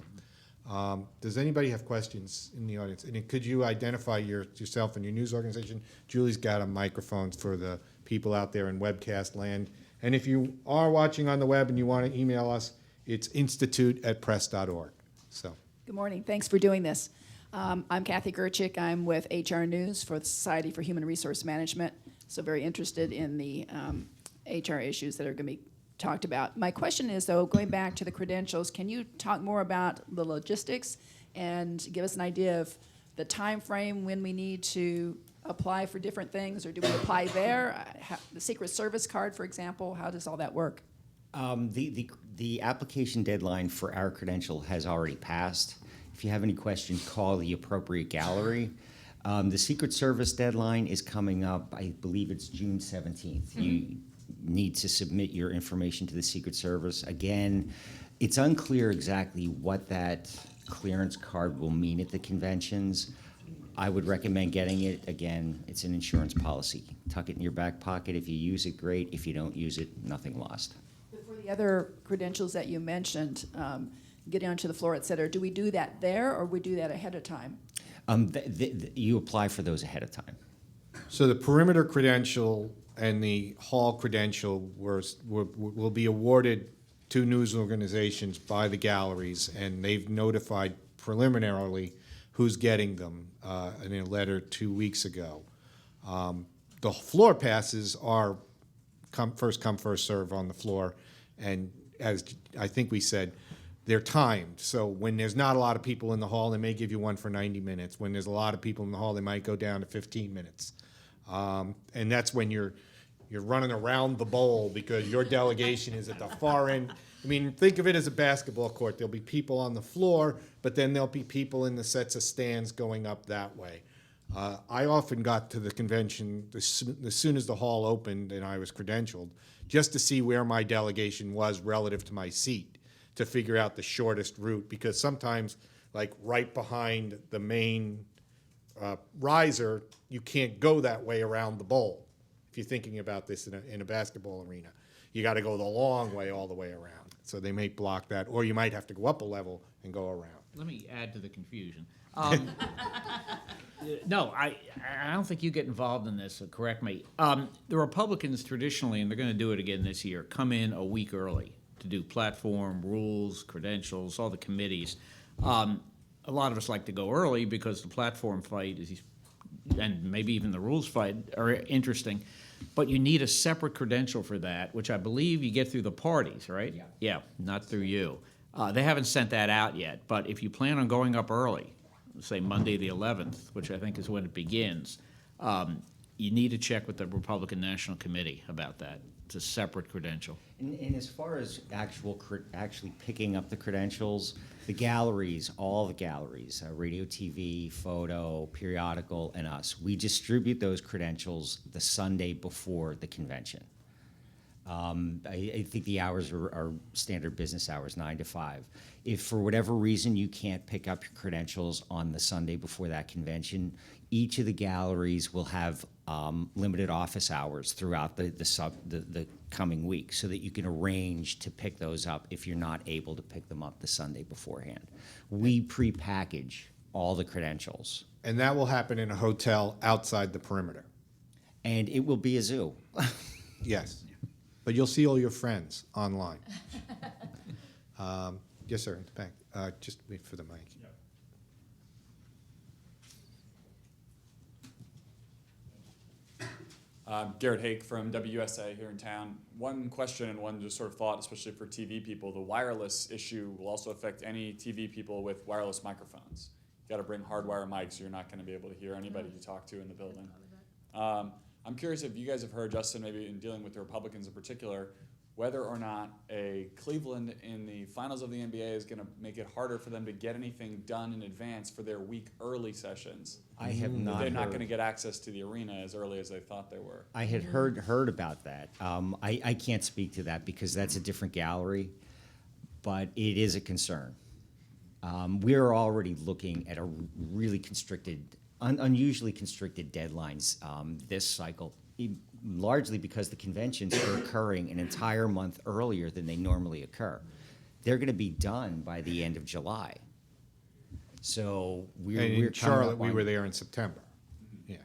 does anybody have questions in the audience? And could you identify yourself and your news organization? Julie's got a microphone for the people out there in webcast land. And if you are watching on the web and you want to email us, it's institute@press.org. So. Good morning. Thanks for doing this. I'm Kathy Gerchik. I'm with HR News for the Society for Human Resource Management. So very interested in the HR issues that are going to be talked about. My question is, though, going back to the credentials, can you talk more about the logistics and give us an idea of the time frame when we need to apply for different things, or do we apply there? The Secret Service card, for example, how does all that work? The application deadline for our credential has already passed. If you have any questions, call the appropriate gallery. The Secret Service deadline is coming up. I believe it's June 17th. Mm-hmm. You need to submit your information to the Secret Service. Again, it's unclear exactly what that clearance card will mean at the conventions. I would recommend getting it. Again, it's an insurance policy. Tuck it in your back pocket. If you use it, great. If you don't use it, nothing lost. For the other credentials that you mentioned, getting onto the floor, et cetera, do we do that there, or we do that ahead of time? You apply for those ahead of time. So the perimeter credential and the hall credential will be awarded to news organizations by the galleries, and they've notified preliminarily who's getting them in a letter 2 weeks ago. The floor passes are first come, first serve on the floor, and as I think we said, they're timed. So when there's not a lot of people in the hall, they may give you one for 90 minutes. When there's a lot of people in the hall, they might go down to 15 minutes. And that's when you're running around the bowl because your delegation is at the far end. I mean, think of it as a basketball court. There'll be people on the floor, but then there'll be people in the sets of stands going up that way. I often got to the convention as soon as the hall opened and I was credentialed, just to see where my delegation was relative to my seat, to figure out the shortest route, because sometimes, like right behind the main riser, you can't go that way around the bowl. If you're thinking about this in a basketball arena, you got to go the long way all the way around. So they may block that, or you might have to go up a level and go around. Let me add to the confusion. No, I don't think you get involved in this, so correct me. The Republicans traditionally, and they're going to do it again this year, come in a week early to do platform, rules, credentials, all the committees. A lot of us like to go early because the platform fight is, and maybe even the rules fight are interesting, but you need a separate credential for that, which I believe you get through the parties, right? Yeah. Yeah, not through you. They haven't sent that out yet, but if you plan on going up early, say Monday the 11th, which I think is when it begins, you need to check with the Republican National Committee about that. It's a separate credential. And as far as actually picking up the credentials, the galleries, all the galleries, radio, TV, photo, periodical, and us, we distribute those credentials the Sunday before the convention. I think the hours are standard business hours, 9 to 5. If for whatever reason you can't pick up your credentials on the Sunday before that convention, each of the galleries will have limited office hours throughout the coming week, so that you can arrange to pick those up if you're not able to pick them up the Sunday beforehand. We pre-package all the credentials. And that will happen in a hotel outside the perimeter. And it will be a zoo. Yes. But you'll see all your friends online. Yes, sir, in the back. Just wait for the mic. Garrett Hake from WSA here in town. One question and one just sort of thought, especially for TV people, the wireless issue will also affect any TV people with wireless microphones. You got to bring hardwire mics, or you're not going to be able to hear anybody you talk to in the building. I'm curious if you guys have heard, Justin, maybe in dealing with the Republicans in particular, whether or not a Cleveland in the finals of the NBA is going to make it harder for them to get anything done in advance for their week early sessions. I have not They're not heard. going to get access to the arena as early as they thought they were. I had heard about that. I can't speak to that because that's a different gallery, but it is a concern. We're already looking at a really constricted, unusually constricted deadlines this cycle, largely because the conventions are occurring an entire month earlier than they normally occur. They're going to be done by the end of July. So we're And in coming Charlotte, up we on- were there in September. Yeah.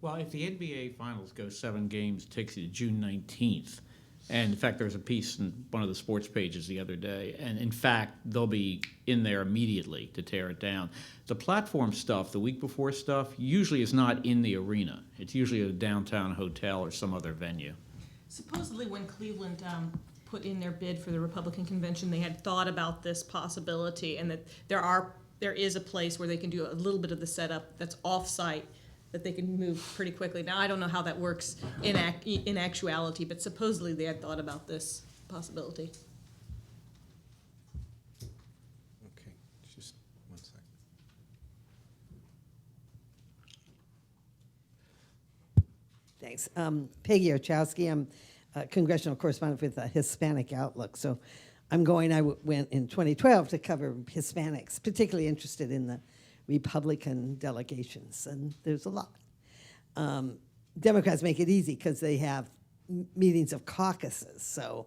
Well, if the NBA Finals go 7 games, it takes you to June 19th. And in fact, there was a piece in one of the sports pages the other day, and in fact, they'll be in there immediately to tear it down. The platform stuff, the week before stuff, usually is not in the arena. It's usually at a downtown hotel or some other venue. Supposedly, when Cleveland put in their bid for the Republican convention, they had thought about this possibility, and that there is a place where they can do a little bit of the setup that's off-site, that they can move pretty quickly. Now, I don't know how that works in actuality, but supposedly they had thought about this possibility. Okay, just 1 second. Thanks. Peggy Ochowski. I'm a congressional correspondent with Hispanic Outlook. So I went in 2012 to cover Hispanics, particularly interested in the Republican delegations, and there's a lot. Democrats make it easy because they have meetings of caucuses, so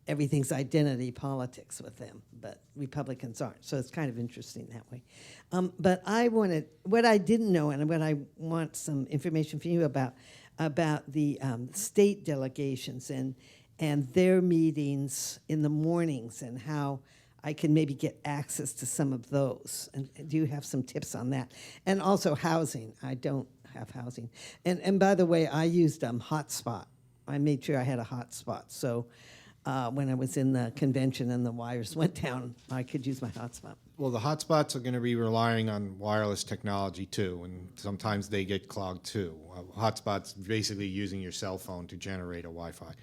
everything's identity politics with them, but Republicans aren't, so it's kind of interesting that way. But what I didn't know, and what I want some information from you about the state delegations and their meetings in the mornings, and how I can maybe get access to some of those. And do you have some tips on that? And also housing. I don't have housing. And by the way, I used hotspot. I made sure I had a hotspot. So when I was in the convention and the wires went down, I could use my hotspot. Well, the hotspots are going to be relying on wireless technology too, and sometimes they get clogged too. Hotspots basically using your cell phone to generate a Wi-Fi.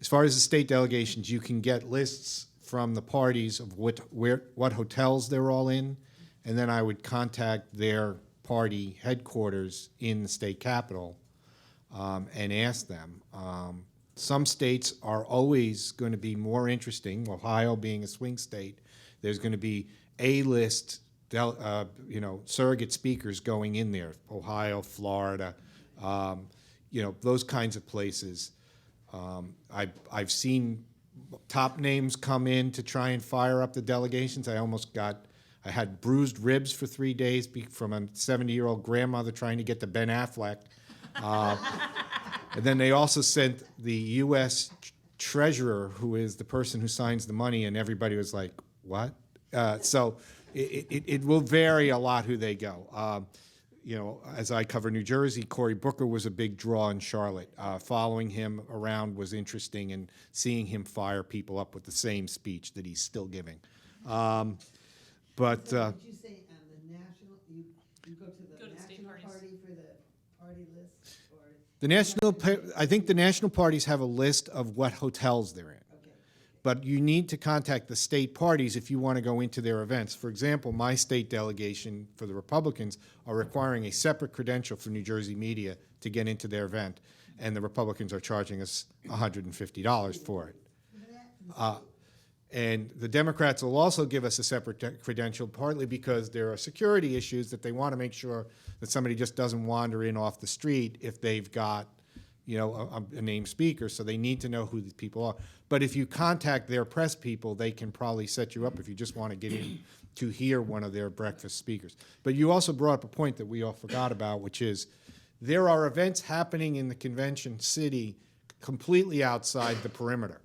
As far as the state delegations, you can get lists from the parties of what hotels they're all in, and then I would contact their party headquarters in the state capital and ask them. Some states are always going to be more interesting. Ohio being a swing state, there's going to be A-list, surrogate speakers going in there. Ohio, Florida, those kinds of places. I've seen top names come in to try and fire up the delegations. I had bruised ribs for 3 days from a 70-year-old grandmother trying to get to Ben Affleck. And then they also sent the U.S. treasurer, who is the person who signs the money, and everybody was like, what? So it will vary a lot who they go. As I cover New Jersey, Cory Booker was a big draw in Charlotte. Following him around was interesting, and seeing him fire people up with the same speech that he's still giving. Did you say the national, you go to the Go to the state national parties. party for the party list? Or I think the national parties have a list of what hotels they're in. But you need to contact the state parties if you want to go into their events. For example, my state delegation for the Republicans are requiring a separate credential for New Jersey media to get into their event, and the Republicans are charging us $150 for it. And the Democrats will also give us a separate credential, partly because there are security issues that they want to make sure that somebody just doesn't wander in off the street if they've got a named speaker, so they need to know who the people are. But if you contact their press people, they can probably set you up if you just want to get in to hear one of their breakfast speakers. But you also brought up a point that we all forgot about, which is there are events happening in the convention city completely outside the perimeter.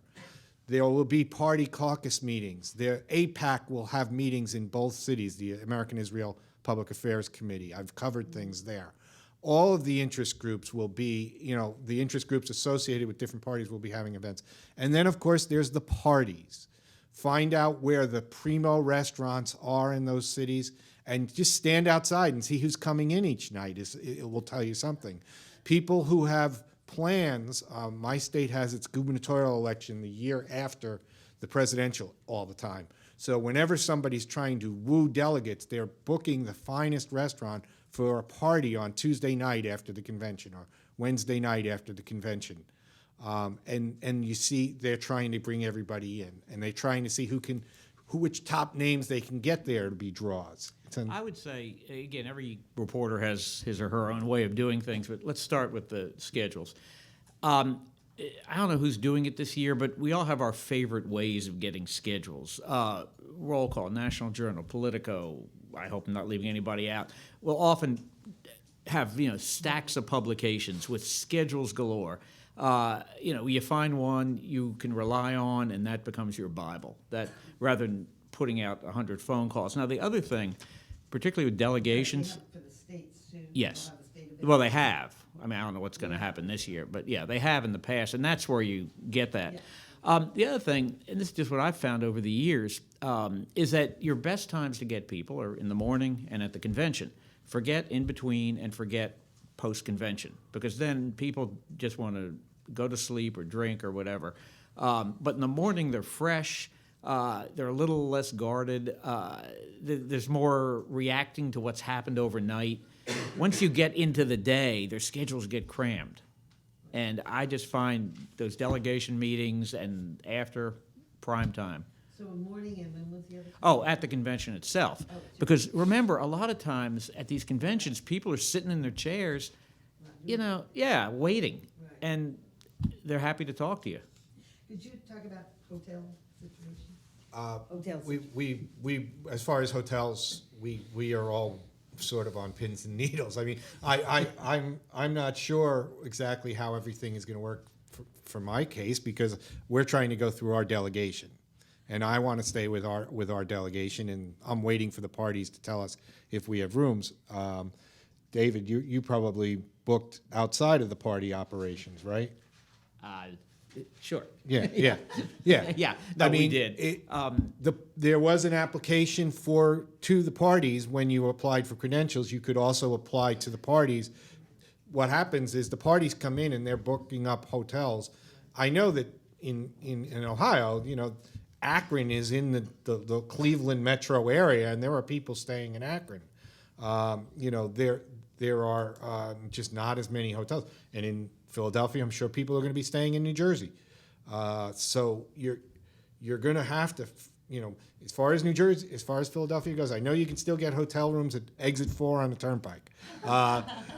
There will be party caucus meetings. APAC will have meetings in both cities, the American Israel Public Affairs Committee. I've covered things there. All of the interest groups will be, the interest groups associated with different parties will be having events. And then, of course, there's the parties. Find out where the primo restaurants are in those cities and just stand outside and see who's coming in each night. It will tell you something. People who have plans, my state has its gubernatorial election the year after the presidential all the time. So whenever somebody's trying to woo delegates, they're booking the finest restaurant for a party on Tuesday night after the convention or Wednesday night after the convention. And you see they're trying to bring everybody in, and they're trying to see which top names they can get there to be draws. I would say, again, every reporter has his or her own way of doing things, but let's start with the schedules. I don't know who's doing it this year, but we all have our favorite ways of getting schedules. Roll Call, National Journal, Politico, I hope I'm not leaving anybody out, will often have stacks of publications with schedules galore. You find one you can rely on, and that becomes your Bible. That rather than putting out 100 phone calls. Now, the other thing, particularly with delegations, For the states too. yes. They'll have a state event. Well, they have. I mean, I don't know what's going to happen this year, but yeah, they have in the past, and that's where you get that. The other thing, and this is just what I've found over the years, is that your best times to get people are in the morning and at the convention. Forget in between and forget post-convention, because then people just want to go to sleep or drink or whatever. But in the morning, they're fresh. They're a little less guarded. There's more reacting to what's happened overnight. Once you get into the day, their schedules get crammed. And I just find those delegation meetings and after prime time. So a morning, and when was the other? Oh, at the convention itself. Oh, Because remember, a lot of times at these conventions, people are sitting in their chairs, waiting. Right. And they're happy to talk to you. Did you talk about hotel situation? Hotel We as far as hotels, we are all sort of on pins and needles. I mean, I'm not sure exactly how everything is going to work for my case, because we're trying to go through our delegation, and I want to stay with our delegation, and I'm waiting for the parties to tell us if we have rooms. David, you probably booked outside of the party operations, right? Sure. Yeah. Yeah, no, we did. There was an application to the parties when you applied for credentials. You could also apply to the parties. What happens is the parties come in and they're booking up hotels. I know that in Ohio, Akron is in the Cleveland metro area, and there are people staying in Akron. There are just not as many hotels, and in Philadelphia, I'm sure people are going to be staying in New Jersey. So you're going to have to, as far as New Jersey, as far as Philadelphia goes, I know you can still get hotel rooms at Exit 4 on the Turnpike,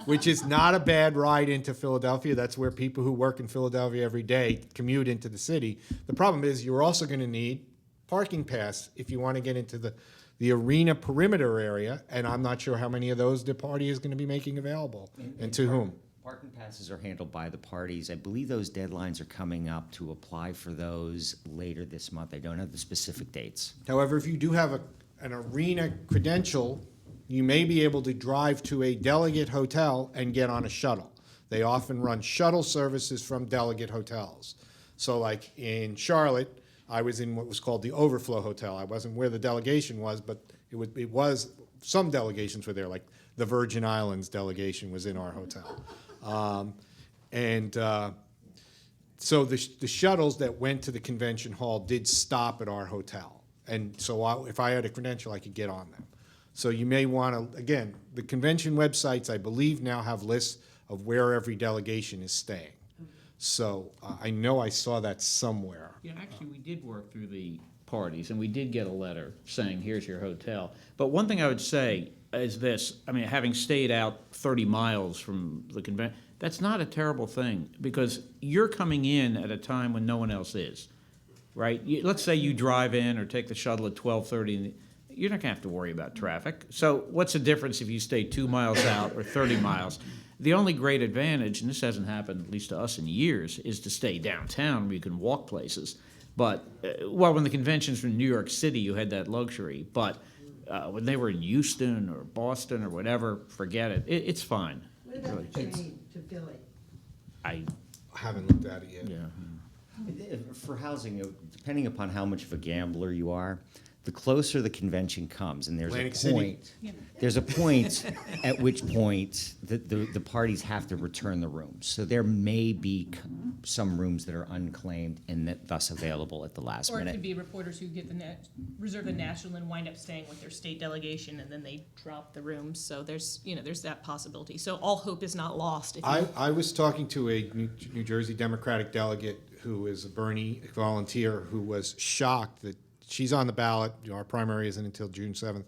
which is not a bad ride into Philadelphia. That's where people who work in Philadelphia every day commute into the city. The problem is you're also going to need parking pass if you want to get into the arena perimeter area, and I'm not sure how many of those the party is going to be making available, and to whom. Parking passes are handled by the parties. I believe those deadlines are coming up to apply for those later this month. I don't have the specific dates. However, if you do have an arena credential, you may be able to drive to a delegate hotel and get on a shuttle. They often run shuttle services from delegate hotels. So like in Charlotte, I was in what was called the Overflow Hotel. I wasn't where the delegation was, but it was some delegations were there, like the Virgin Islands delegation was in our hotel. So the shuttles that went to the convention hall did stop at our hotel. And so if I had a credential, I could get on them. So you may want to, again, the convention websites, I believe, now have lists of where every delegation is staying. So I know I saw that somewhere. Yeah, actually, we did work through the parties, and we did get a letter saying, here's your hotel. But one thing I would say, is this. I mean, having stayed out 30 miles from the convention, that's not a terrible thing because you're coming in at a time when no one else is, right? Let's say you drive in or take the shuttle at 12:30, you're not going to have to worry about traffic. So what's the difference if you stay 2 miles out or 30 miles? The only great advantage, and this hasn't happened at least to us in years, is to stay downtown where you can walk places. But, well, when the conventions were in New York City, you had that luxury. But when they were in Houston or Boston or whatever, forget it. It's fine. What about the train to Philly? I, Haven't looked at it yet. yeah. For housing, depending upon how much of a gambler you are, the closer the convention comes, and there's Atlantic a City. point, there's a point at which point the parties have to return the rooms. So there may be some rooms that are unclaimed and that thus available at the last Or it minute. could be reporters who get the reserve the national and wind up staying with their state delegation, and then they drop the rooms. So there's that possibility. So all hope is not lost. If you, I was talking to a New Jersey Democratic delegate who is a Bernie volunteer who was shocked that she's on the ballot. Our primary isn't until June 7th.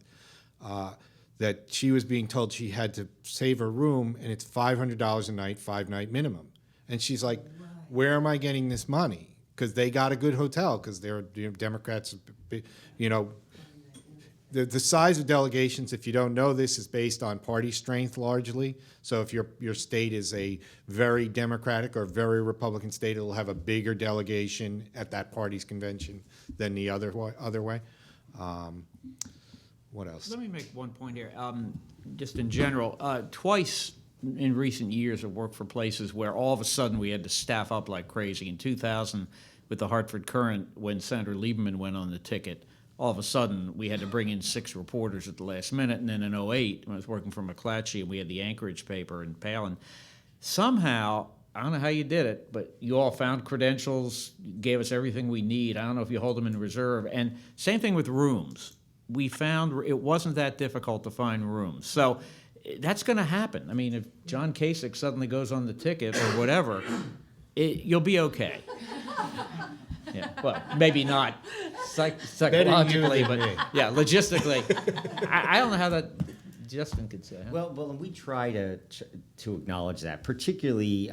That she was being told she had to save her room, and it's $500 a night, 5-night minimum. And she's like, where am I getting this money? Because they got a good hotel, because they're Democrats, the size of delegations, if you don't know this, is based on party strength largely. So if your state is a very Democratic or very Republican state, it'll have a bigger delegation at that party's convention than the other way. What else? Let me make one point here. Just in general, twice in recent years I've worked for places where all of a sudden we had to staff up like crazy. In 2000, with the Hartford Courant, when Senator Lieberman went on the ticket, all of a sudden we had to bring in 6 reporters at the last minute. And then in 2008, when I was working for McClatchy, and we had the Anchorage paper in Palin, somehow, I don't know how you did it, but you all found credentials, gave us everything we need. I don't know if you hold them in reserve. And same thing with rooms. We found it wasn't that difficult to find rooms. So that's going to happen. I mean, if John Kasich suddenly goes on the ticket or whatever, you'll be okay. Yeah, well, maybe not psychologically, but yeah, logistically. I don't know how that Justin could say. Huh? Well, and we try to acknowledge that, particularly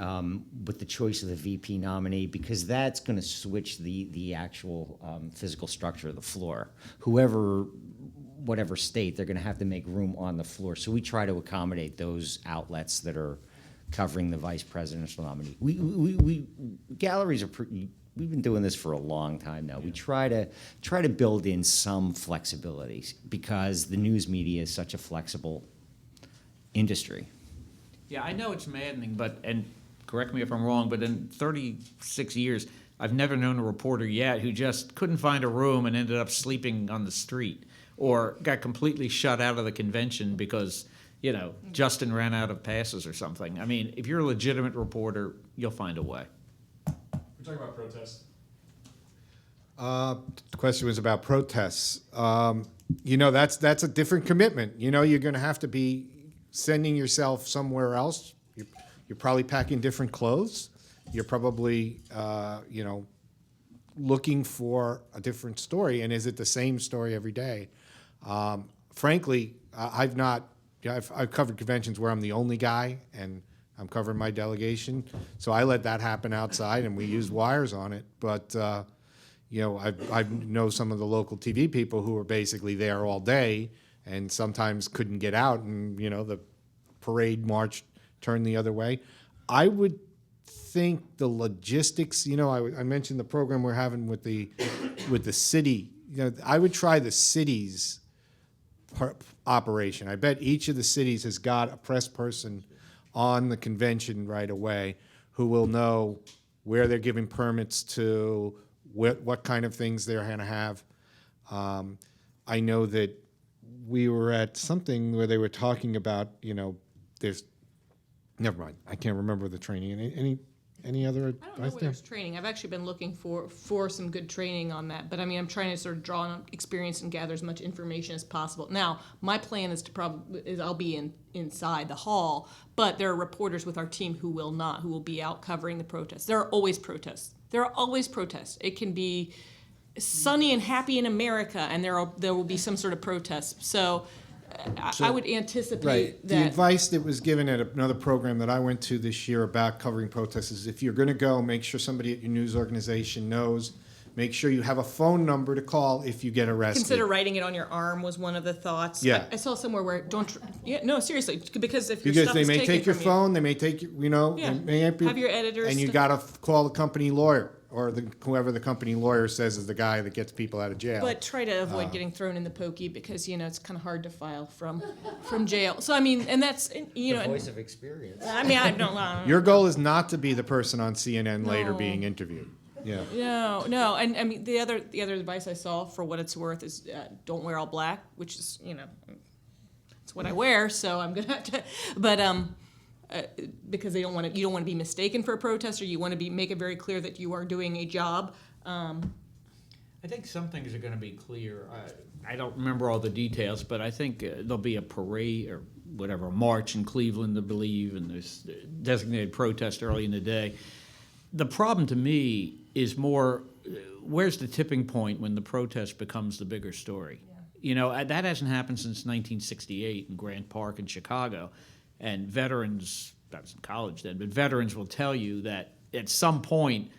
with the choice of the VP nominee, because that's going to switch the actual physical structure of the floor. Whatever state, they're going to have to make room on the floor. So we try to accommodate those outlets that are covering the vice presidential nominee. Galleries are pretty. We've been doing this for a long time now. We try to build in some flexibilities because the news media is such a flexible industry. Yeah, I know it's maddening, and correct me if I'm wrong, but in 36 years, I've never known a reporter yet who just couldn't find a room and ended up sleeping on the street or got completely shut out of the convention because, Justin ran out of passes or something. I mean, if you're a legitimate reporter, you'll find a way. We're talking about protests. The question was about protests. That's a different commitment. You're going to have to be sending yourself somewhere else. You're probably packing different clothes. You're probably, looking for a different story. And is it the same story every day? Frankly, I've covered conventions where I'm the only guy and I'm covering my delegation, so I let that happen outside, and we used wires on it. But I know some of the local TV people who were basically there all day, and sometimes couldn't get out, and the parade march turned the other way. I would think the logistics. I mentioned the program we're having with the city. I would try the city's operation. I bet each of the cities has got a press person on the convention right away who will know where they're giving permits to, what kind of things they're going to have. I know that we were at something where they were talking about, there's, never mind, I can't remember the training. Any other I don't know advice where there? there's training. I've actually been looking for some good training on that. But I mean, I'm trying to sort of draw on experience and gather as much information as possible. Now, my plan is I'll be inside the hall, but there are reporters with our team who will be out covering the protests. There are always protests. It can be sunny and happy in America, and there will be some sort of protest. So I would anticipate Right. The that. advice that was given at another program that I went to this year about covering protests is if you're going to go, make sure somebody at your news organization knows. Make sure you have a phone number to call if you get arrested. Consider writing it on your arm was one of the thoughts. Yeah. I saw somewhere where yeah, no, seriously, because if your Because stuff they is may taken take your from phone, they may take they may Have your editors and you stuff- got to call the company lawyer or whoever the company lawyer says is the guy that gets people out of jail. But try to avoid getting thrown in the pokey because it's kind of hard to file from jail. So I mean, and that's Voice of experience. I mean, I don't. Your goal is not to be the person on CNN later No. being interviewed. Yeah. No, and I mean the other advice I saw, for what it's worth, is don't wear all black, which is it's what I wear, so I'm gonna have to. But because you don't want to be mistaken for a protester, you want to make it very clear that you are doing a job. I think some things are going to be clear. I don't remember all the details, but I think there'll be a parade or whatever, a march in Cleveland, I believe, and there's designated protest early in the day. The problem to me is more, where's the tipping point when the protest becomes the bigger story? Yeah. That hasn't happened since 1968 in Grant Park in Chicago. And veterans, I was in college then, but veterans will tell you that at some point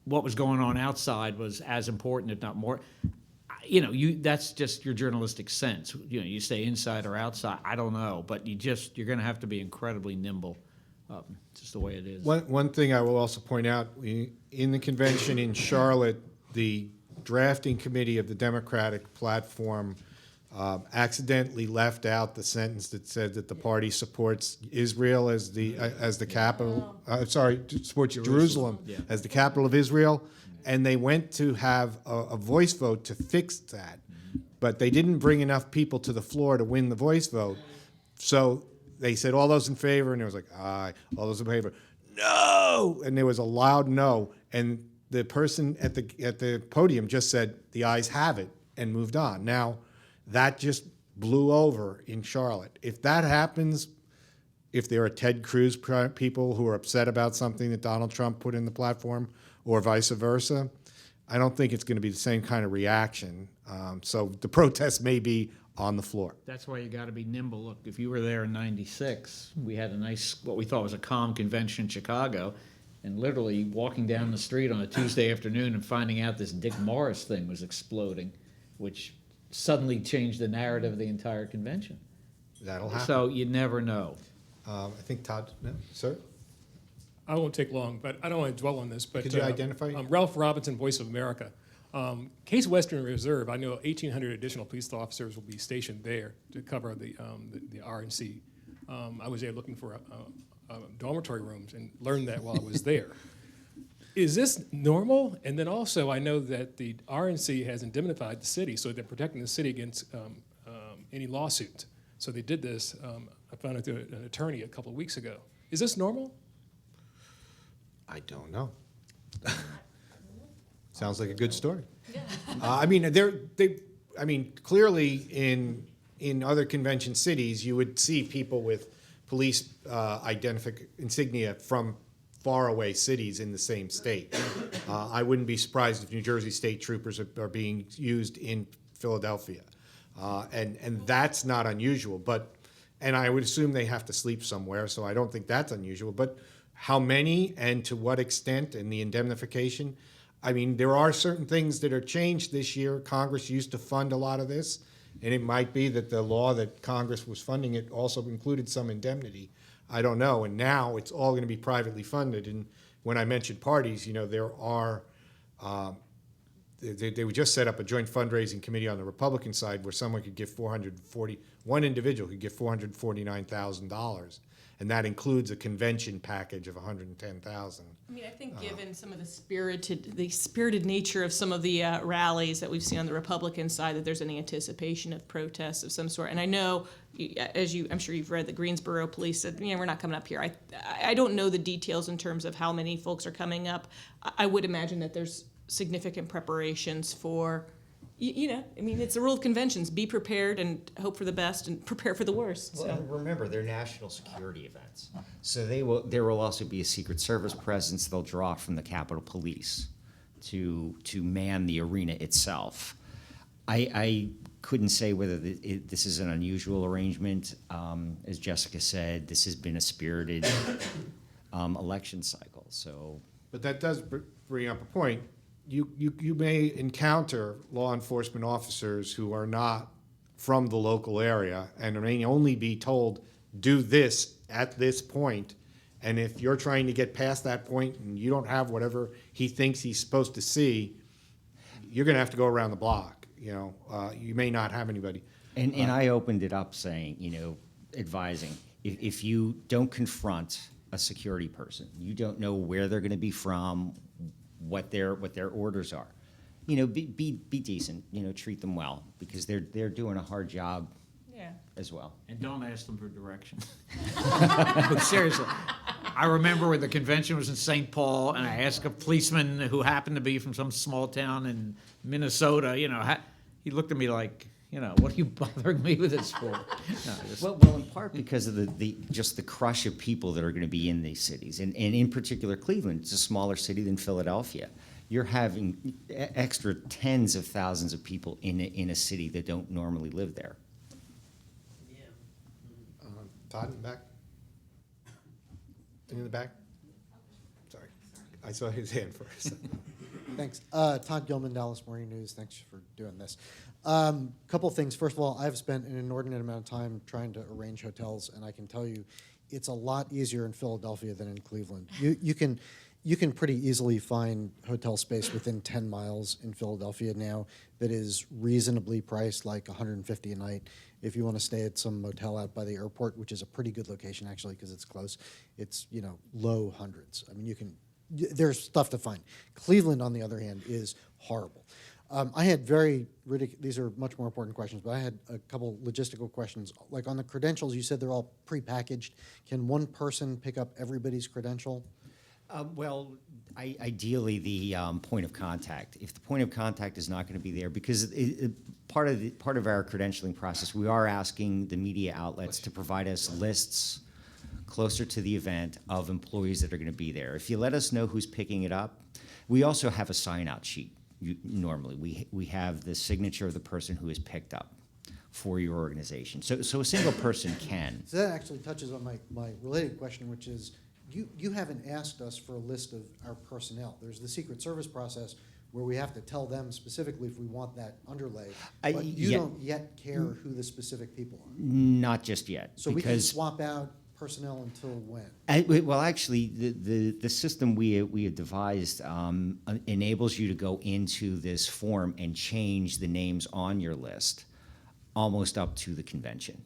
what was going on outside was as important, if not more. That's just your journalistic sense. You stay inside or outside, I don't know, but you're going to have to be incredibly nimble. Just the way it is. One thing I will also point out, in the convention in Charlotte, the drafting committee of the Democratic platform accidentally left out the sentence that said that the party supports Israel as the capital. Supports Jerusalem as the capital of Israel, and they went to have a voice vote to fix that, but they didn't bring enough people to the floor to win the voice vote, so they said all those in favor, and it was like aye. All those in favor, no, and there was a loud no, and the person at the podium just said the ayes have it and moved on. Now, that just blew over in Charlotte. If that happens, if there are Ted Cruz people who are upset about something that Donald Trump put in the platform, or vice versa, I don't think it's going to be the same kind of reaction. So the protest may be on the floor. That's why you got to be nimble. Look, if you were there in '96, we had a nice, what we thought was a calm convention in Chicago, and literally walking down the street on a Tuesday afternoon and finding out this Dick Morris thing was exploding, which suddenly changed the narrative of the entire convention. That'll happen. So you never know. I think Todd, no, sir? I won't take long, but I don't want to dwell on this. But Could you identify? Ralph Robinson, Voice of America. Case Western Reserve, I know 1,800 additional police officers will be stationed there to cover the RNC. I was there looking for dormitory rooms and learned that while I was there. Is this normal? And then also, I know that the RNC has indemnified the city, so they're protecting the city against any lawsuit. So they did this. I found it through an attorney a couple of weeks ago. Is this normal? I don't know. Sounds like a good story. Clearly in other convention cities, you would see people with police insignia from faraway cities in the same state. I wouldn't be surprised if New Jersey state troopers are being used in Philadelphia, and that's not unusual. And I would assume they have to sleep somewhere, so I don't think that's unusual. But how many and to what extent, and the indemnification? I mean, there are certain things that are changed this year. Congress used to fund a lot of this, and it might be that the law that Congress was funding it also included some indemnity. I don't know. And now it's all going to be privately funded. And when I mentioned parties, there are, they would just set up a joint fundraising committee on the Republican side where someone could give one individual could give $449,000. And that includes a convention package of $110,000. I mean, I think given some of the spirited nature of some of the rallies that we've seen on the Republican side, that there's an anticipation of protests of some sort. And I know, I'm sure you've read, the Greensboro police said, we're not coming up here. I don't know the details in terms of how many folks are coming up. I would imagine that there's significant preparations for, it's a rule of conventions. Be prepared and hope for the best and prepare for the worst. Well, and remember, they're national security events. So there will also be a Secret Service presence they'll draw from the Capitol Police to man the arena itself. I couldn't say whether this is an unusual arrangement. As Jessica said, this has been a spirited election cycle, so. But that does bring up a point. You may encounter law enforcement officers who are not from the local area and may only be told, do this at this point. And if you're trying to get past that point and you don't have whatever he thinks he's supposed to see, you're going to have to go around the block. You may not have anybody. And I opened it up saying, advising, if you don't confront a security person, you don't know where they're going to be from, what their orders are. Be decent. Treat them well because they're doing a hard job. Yeah. As well. And don't ask them for direction. But seriously, I remember when the convention was in St. Paul, and I asked a policeman who happened to be from some small town in Minnesota. He looked at me like, what are you bothering me with this for? No, Well, in part because of the crush of people that are going to be in these cities, and in particular Cleveland. It's a smaller city than Philadelphia. You're having extra tens of thousands of people in a city that don't normally live there. Todd in the back? In the back? Sorry. I saw his hand first. Thanks. Todd Gilman, Dallas Morning News. Thanks for doing this. Couple things. First of all, I've spent an inordinate amount of time trying to arrange hotels, and I can tell you it's a lot easier in Philadelphia than in Cleveland. You can pretty easily find hotel space within 10 miles in Philadelphia now that is reasonably priced, like $150 a night. If you want to stay at some motel out by the airport, which is a pretty good location actually because it's close, it's low hundreds. I mean, there's stuff to find. Cleveland, on the other hand, is horrible. I had these are much more important questions, but I had a couple logistical questions. Like on the credentials, you said they're all prepackaged. Can one person pick up everybody's credential? Ideally, the point of contact. If the point of contact is not going to be there, because part of our credentialing process, we are asking the media outlets to provide us lists closer to the event of employees that are going to be there. If you let us know who's picking it up, we also have a sign-out sheet. Normally, we have the signature of the person who is picked up for your organization. So a single person can. So that actually touches on my related question, which is, you haven't asked us for a list of our personnel. There's the Secret Service process where we have to tell them specifically if we want that underlay. But you don't yet care who the specific people are. Not just yet. So we can swap out personnel until when? Actually, the system we have devised enables you to go into this form and change the names on your list almost up to the convention.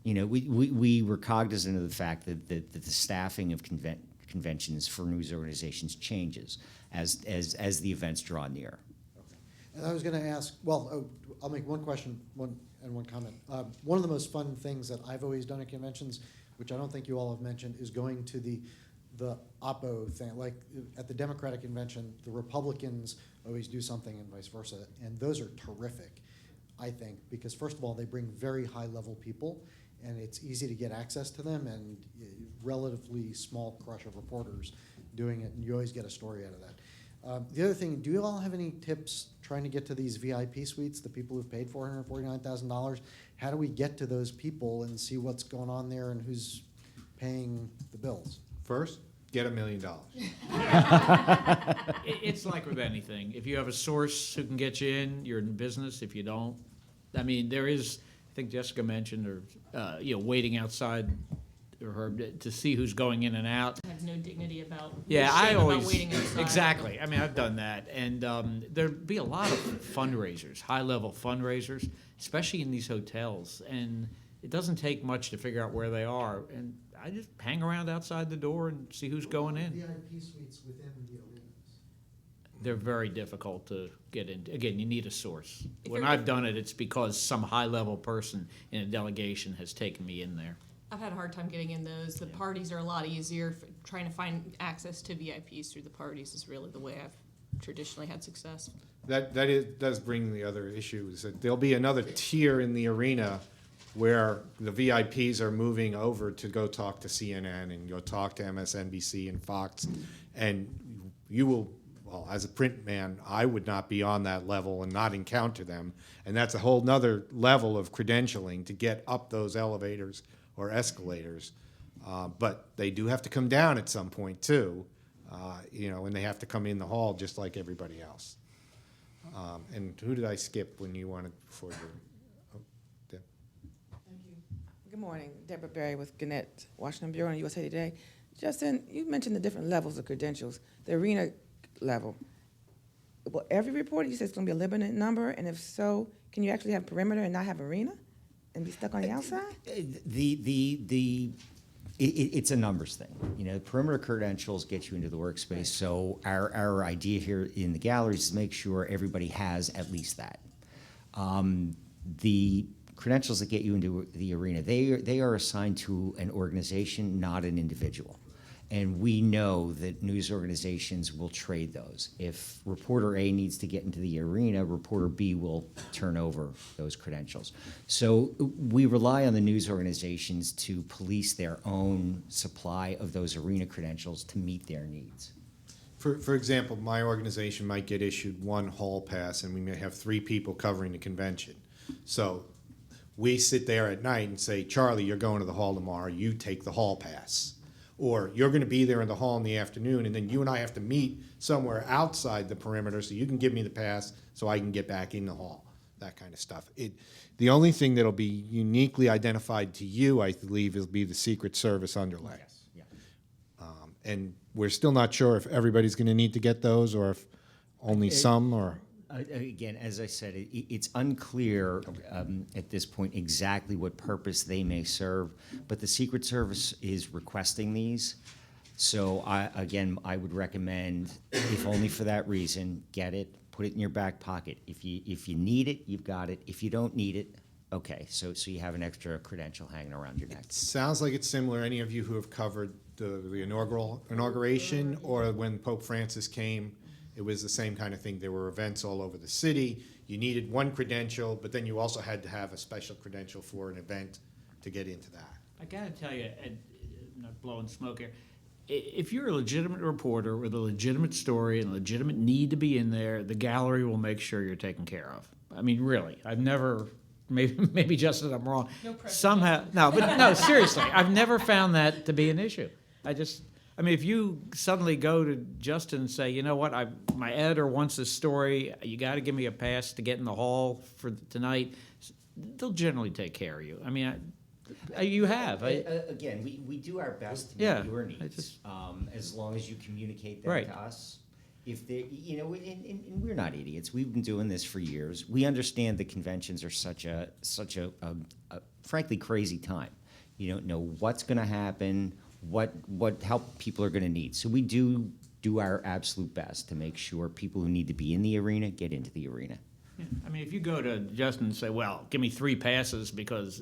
We were cognizant of the fact that the staffing of conventions for news organizations changes as the events draw near. Okay. And I was going to ask, I'll make one question one comment. One of the most fun things that I've always done at conventions, which I don't think you all have mentioned, is going to the oppo thing. Like at the Democratic convention, the Republicans always do something and vice versa, and those are terrific, I think, because first of all, they bring very high-level people, and it's easy to get access to them, and relatively small crush of reporters doing it, and you always get a story out of that. The other thing, do you all have any tips trying to get to these VIP suites, the people who've paid $449,000? How do we get to those people and see what's going on there and who's paying the bills? First, get $1 million. It's like with anything. If you have a source who can get you in, you're in business. If you don't, I mean, there is, I think Jessica mentioned, or waiting outside or to see who's going in and out. I have no dignity about I always about waiting outside. exactly. I mean, I've done that, and there'd be a lot of fundraisers, high-level fundraisers, especially in these hotels, and it doesn't take much to figure out where they are, and I just hang around outside the door and see who's going in. VIP suites within the arenas. They're very difficult to get into. Again, you need a source. If When you're- I've done it, it's because some high-level person in a delegation has taken me in there. I've had a hard time getting in those. The parties are a lot easier. Trying to find access to VIPs through the parties is really the way I've traditionally had success. Does bring the other issue, is that there'll be another tier in the arena where the VIPs are moving over to go talk to CNN and go talk to MSNBC and Fox, and you will well, as a print man, I would not be on that level and not encounter them. And that's a whole nother level of credentialing to get up those elevators or escalators. But they do have to come down at some point too, and they have to come in the hall just like everybody else. And who did I skip when you wanted before you? Oh, Deb. Good morning, Deborah Berry with Gannett, Washington Bureau and USA Today. Justin, you mentioned the different levels of credentials. The arena level. Will every reporter, you said it's going to be a limited number, and if so, can you actually have perimeter and not have arena, and be stuck on the outside? It's a numbers thing. Perimeter credentials get you into the workspace. Right. So our idea here in the galleries is to make sure everybody has at least that. The credentials that get you into the arena, they are assigned to an organization, not an individual. And we know that news organizations will trade those. If reporter A needs to get into the arena, reporter B will turn over those credentials. So we rely on the news organizations to police their own supply of those arena credentials to meet their needs. For example, my organization might get issued one hall pass, and we may have 3 people covering the convention. So we sit there at night and say, Charlie, you're going to the hall tomorrow, you take the hall pass. Or you're going to be there in the hall in the afternoon, and then you and I have to meet somewhere outside the perimeter so you can give me the pass so I can get back in the hall, that kind of stuff. The only thing that'll be uniquely identified to you, I believe, will be the Secret Service underlay. Yes. Yeah. And we're still not sure if everybody's going to need to get those or if only some or... Again, as I said, it's unclear at this point exactly what purpose they may serve, but the Secret Service is requesting these. So I would recommend, if only for that reason, get it, put it in your back pocket. If you need it, you've got it. If you don't need it, okay. So you have an extra credential hanging around your neck. Sounds like it's similar. Any of you who have covered the inauguration or when Pope Francis came, it was the same kind of thing. There were events all over the city. You needed one credential, but then you also had to have a special credential for an event to get into that. I got to tell you, Ed, not blowing smoke here, if you're a legitimate reporter with a legitimate story and a legitimate need to be in there, the gallery will make sure you're taken care of. I mean, really, I've never, maybe Justin, I'm wrong. No pressure. Somehow, no, seriously, I've never found that to be an issue. I mean, if you suddenly go to Justin and say, you know what, my editor wants this story, you got to give me a pass to get in the hall for tonight, they'll generally take care of you. I mean, you have. Again, we do our best to meet your needs, as long as you communicate them to us. If they, and we're not idiots. We've been doing this for years. We understand the conventions are such a frankly crazy time. You don't know what's going to happen, what help people are going to need. So we do our absolute best to make sure people who need to be in the arena get into the arena. Yeah. I mean, if you go to Justin and say, well, give me 3 passes because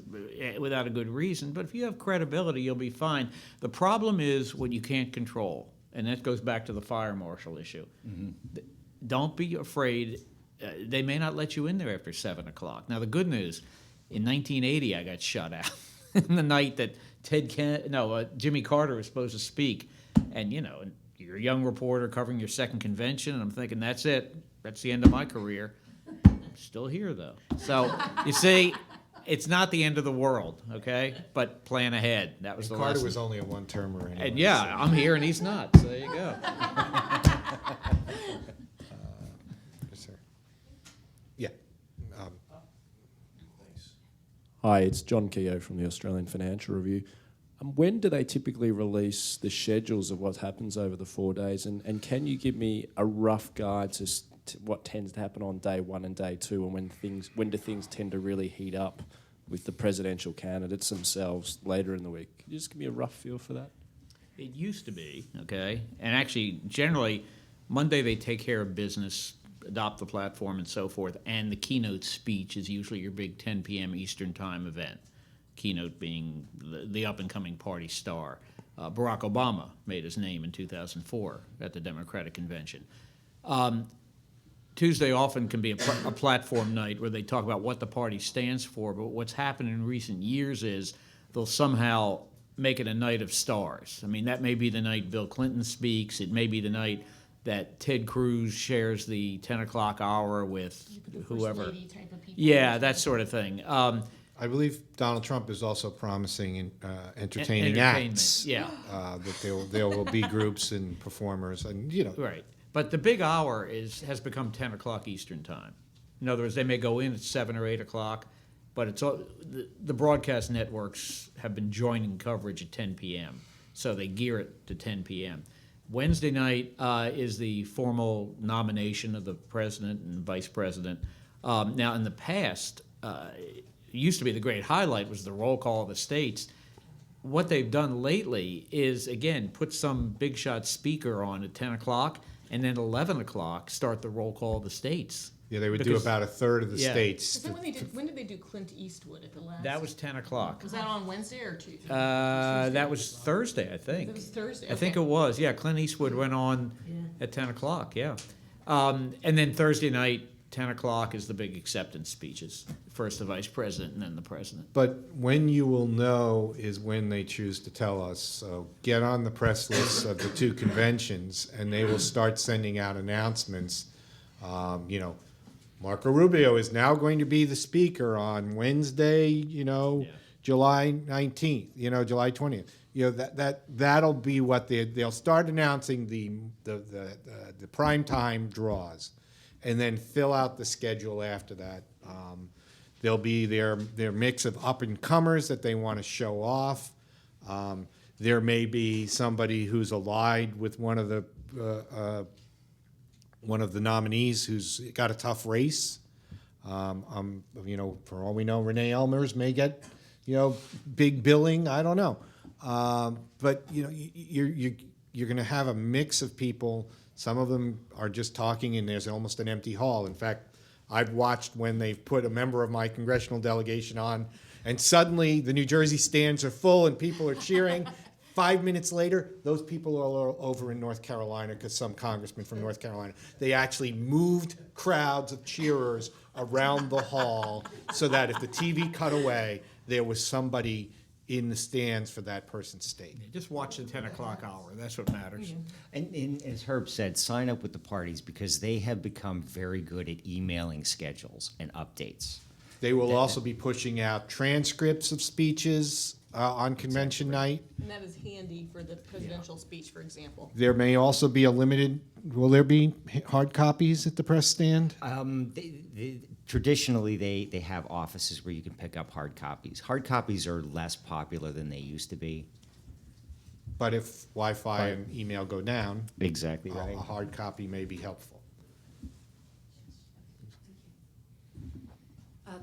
without a good reason, but if you have credibility, you'll be fine. The problem is what you can't control, and that goes back to the fire marshal issue. Mm-hmm. Don't be afraid. They may not let you in there after 7 o'clock. Now, the good news, in 1980, I got shut out the night that Jimmy Carter was supposed to speak, and you're a young reporter covering your second convention, and I'm thinking, that's it. That's the end of my career. I'm still here, though. So, you see, it's not the end of the world, okay? But plan ahead. That was the Carter lesson. was only a one-termer anyway. And I'm here and he's not, so there you go. Yes, sir. Yeah. Hi, it's John Keogh from the Australian Financial Review. When do they typically release the schedules of what happens over the 4 days? And can you give me a rough guide to what tends to happen on day 1 and day 2, and when do things tend to really heat up with the presidential candidates themselves later in the week? Can you just give me a rough feel for that? It used to be, okay? And actually, generally, Monday they take care of business, adopt the platform and so forth, and the keynote speech is usually your big 10 p.m. Eastern Time event. Keynote being the up-and-coming party star. Barack Obama made his name in 2004 at the Democratic Convention. Tuesday often can be a platform night where they talk about what the party stands for, but what's happened in recent years is they'll somehow make it a night of stars. I mean, that may be the night Bill Clinton speaks. It may be the night that Ted Cruz shares the 10 o'clock hour with whoever. First lady type of people. Yeah, that sort of thing. I believe Donald Trump is also promising entertaining Entertainment, acts. yeah. That there will be groups and performers, and Right. But the big hour has become 10 o'clock Eastern time. In other words, they may go in at 7 or 8 o'clock, but it's all, the broadcast networks have been joining coverage at 10 p.m., so they gear it to 10 p.m. Wednesday night is the formal nomination of the president and vice president. Now, in the past, it used to be the great highlight was the roll call of the states. What they've done lately is, again, put some big shot speaker on at 10 o'clock, and then 11 o'clock start the roll call of the states. Yeah, they would do Because- about a third of the yeah. states. Is that when did they do Clint Eastwood at the last? That was 10 o'clock. Was that on Wednesday or Tuesday? That was Thursday, I think. It was Thursday. I think it okay. was. Yeah, Clint Eastwood went on at 10 o'clock, yeah. And then Thursday night, 10 o'clock is the big acceptance speeches. First the vice president and then the president. But when you will know is when they choose to tell us. So get on the press lists of the two conventions, and they will start sending out announcements. Marco Rubio is now going to be the speaker on Wednesday, July 19th, July 20th. That'll be what they'll start announcing the prime time draws, and then fill out the schedule after that. There'll be their mix of up and comers that they want to show off. There may be somebody who's allied with one of the nominees who's got a tough race. For all we know, Renee Elmers may get, big billing. I don't know. But you're going to have a mix of people. Some of them are just talking, and there's almost an empty hall. In fact, I've watched when they've put a member of my congressional delegation on, and suddenly the New Jersey stands are full and people are cheering. 5 minutes later, those people are all over in North Carolina because some congressman from North Carolina, they actually moved crowds of cheerers around the hall so that if the TV cut away, there was somebody in the stands for that person's state. Just watch the 10 o'clock hour. That's what matters. And as Herb said, sign up with the parties because they have become very good at emailing schedules and updates. They will also be pushing out transcripts of speeches on convention night. And that is handy for the presidential speech, for example. There may also be will there be hard copies at the press stand? Traditionally, they have offices where you can pick up hard copies. Hard copies are less popular than they used to be. But if Wi-Fi and email go down, Exactly right. a hard copy may be helpful.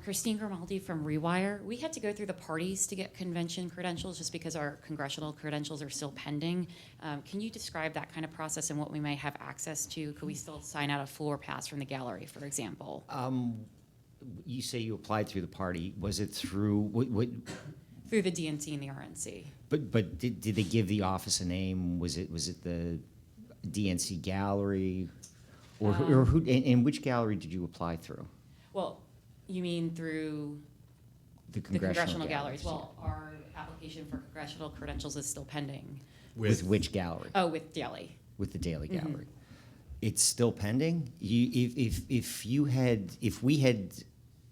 Christine Grimaldi from Rewire. We had to go through the parties to get convention credentials just because our congressional credentials are still pending. Can you describe that kind of process and what we may have access to? Could we still sign out a floor pass from the gallery, for example? You say you applied through the party. Was it through what? Through the DNC and the RNC. But did they give the office a name? Was it the DNC gallery, or who? And which gallery did you apply through? Well, you mean through The the congressional galleries? Well, our application for congressional credentials is still pending. With which gallery? Oh, with Daly. With the Daily Gallery. It's still pending.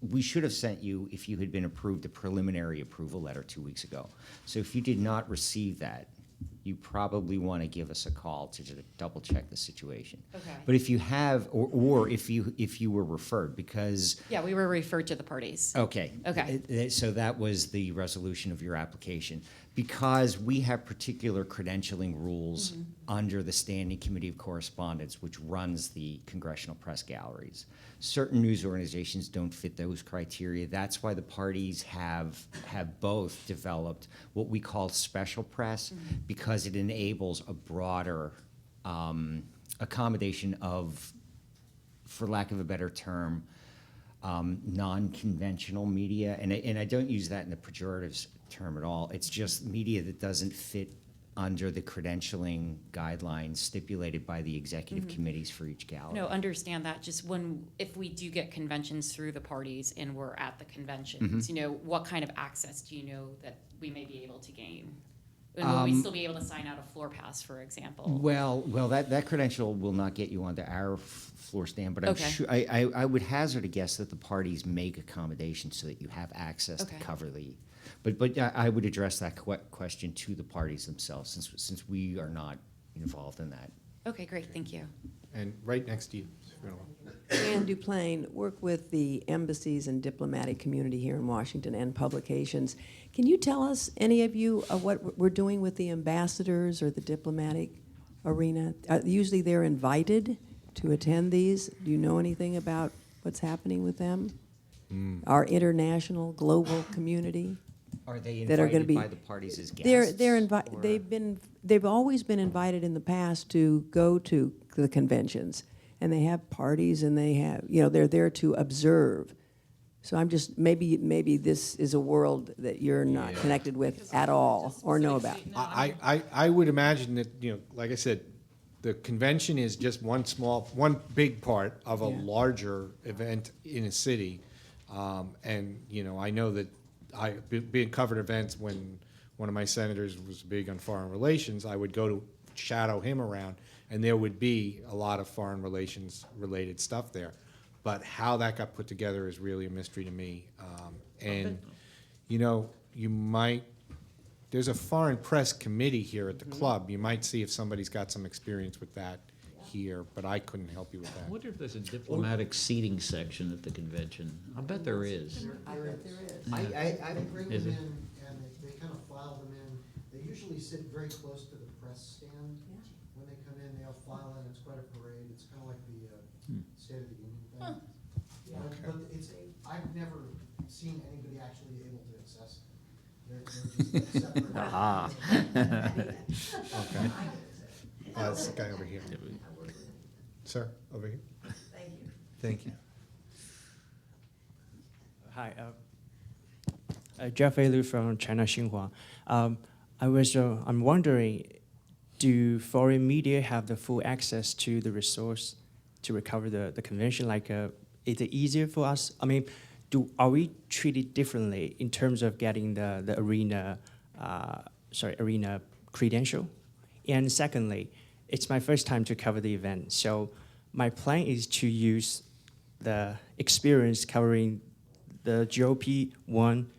We should have sent you, if you had been approved, a preliminary approval letter 2 weeks ago. So if you did not receive that, you probably want to give us a call to double check the situation. Okay. But if you have, or if you were referred, because Yeah, we were referred to the parties. okay. Okay. So that was the resolution of your application. Because we have particular credentialing rules under the Standing Committee of Correspondence, which runs the congressional press galleries. Certain news organizations don't fit those criteria. That's why the parties have both developed what we call special press, because it enables a broader accommodation of, for lack of a better term, non-conventional media, and I don't use that in a pejorative term at all. It's just media that doesn't fit under the credentialing guidelines stipulated by the executive committees for each gallery. No, understand that. Just if we do get conventions through the parties and we're at the conventions, what kind of access do you know that we may be able to gain? And will we still be able to sign out a floor pass, for example? Well, that credential will not get you onto our floor stand, but I'm Okay. sure, I would hazard a guess that the parties make accommodations so that you have access to Okay. cover the, but I would address that question to the parties themselves, since we are not involved in that. Okay, great, thank you. And right next to you. if you don't mind. Ann Duplain, work with the embassies and diplomatic community here in Washington and publications. Can you tell us, any of you, what we're doing with the ambassadors or the diplomatic arena? Usually they're invited to attend these. Do you know anything about what's happening with them? Our international, global community? Are they That are gonna invited be- by the parties as guests? They've always been invited in the past to go to the conventions, and they have parties, and they have, they're there to observe. So I'm just, maybe this is a world that you're not connected with at all or know about. I would imagine that, like I said, the convention is just one big part of a larger event in a city. And, I know that being covered events when one of my senators was big on foreign relations, I would go to shadow him around, and there would be a lot of foreign relations related stuff there. But how that got put together is really a mystery to me. And, there's a foreign press committee here at the club. You might see if somebody's got some experience with that here, but I couldn't help you with I that. wonder if there's a diplomatic seating section at the convention. I bet there is. I bet there is. They bring Is them it? in and they kind of file them in. They usually sit very close to the press stand. When they come in, they'll file in. It's quite a parade. It's kind of like the State of the Union thing. But I've never seen anybody actually able to access it. They're just separate. Aha. Okay. It's the guy over here. Sir, over here. Thank you. Thank you. Hi, Jeff Alu from China Xinhua. I'm wondering, do foreign media have the full access to the resource to recover the convention? Like, is it easier for us? I mean, are we treated differently in terms of getting the arena credential? And secondly, it's my first time to cover the event, so my plan is to use the experience covering the GOP one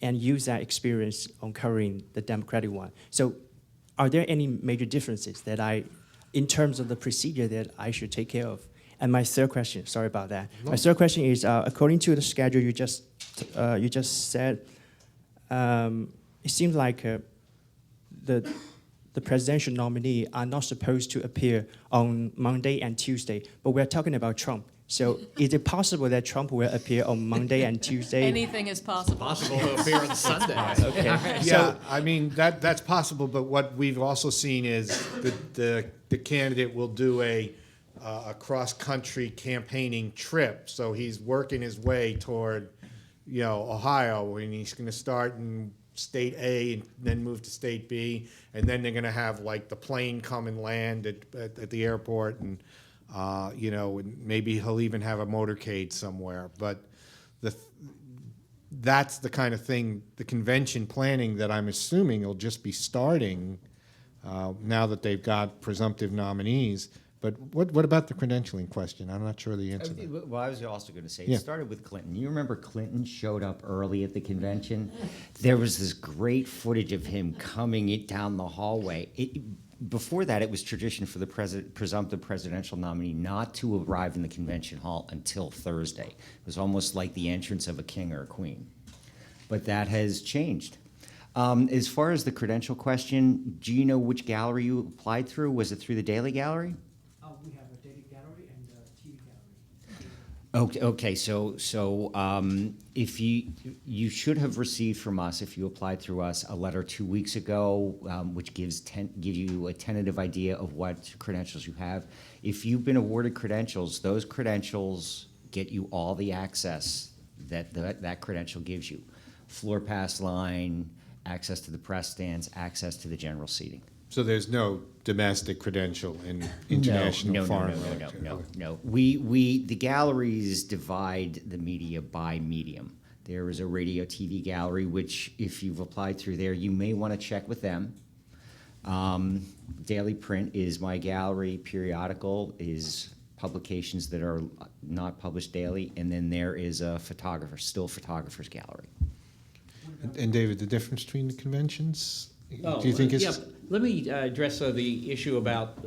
and use that experience on covering the Democratic one. So are there any major differences in terms of the procedure that I should take care of? And my third question, sorry about that. No. My third question is, according to the schedule you just said, it seems like the presidential nominee are not supposed to appear on Monday and Tuesday, but we're talking about Trump. So is it possible that Trump will appear on Monday and Tuesday? Anything is possible. Possible to appear on Sunday. Okay. Yeah, I mean, that's possible, but what we've also seen is the candidate will do a cross-country campaigning trip. So he's working his way toward, Ohio, and he's going to start in state A and then move to state B, and then they're going to have like the plane come and land at the airport, and and maybe he'll even have a motorcade somewhere. But that's the kind of thing, the convention planning that I'm assuming will just be starting now that they've got presumptive nominees. But what about the credentialing question? I'm not sure the answer to that. Well, I was also going to say, Yeah. it started with Clinton. You remember Clinton showed up early at the convention? There was this great footage of him coming down the hallway. Before that, it was tradition for the presumptive presidential nominee not to arrive in the convention hall until Thursday. It was almost like the entrance of a king or a queen. But that has changed. As far as the credential question, do you know which gallery you applied through? Was it through the Daily Gallery? We have a daily gallery and a TV gallery. Okay. So if you should have received from us, if you applied through us, a letter 2 weeks ago, which gives you a tentative idea of what credentials you have. If you've been awarded credentials, those credentials get you all the access that credential gives you: floor pass line, access to the press stands, access to the general seating. So there's no domestic credential in international foreign relations? No. The galleries divide the media by medium. There is a radio TV gallery, which if you've applied through there, you may want to check with them. Daily print is my gallery. Periodical is publications that are not published daily. And then there is a photographer, still photographer's gallery. And David, the difference between the conventions? Do you think it's... Yeah, let me address the issue about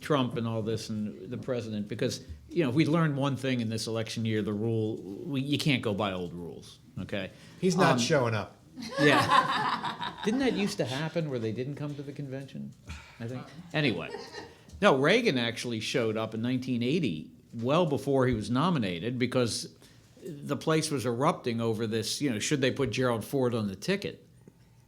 Trump and all this and the president, because, you know, if we learned one thing in this election year, the rule, you can't go by old rules, okay? He's not showing up. Yeah. Didn't that used to happen where they didn't come to the convention, I think? Anyway. No, Reagan actually showed up in 1980, well before he was nominated, because the place was erupting over this, you know, should they put Gerald Ford on the ticket?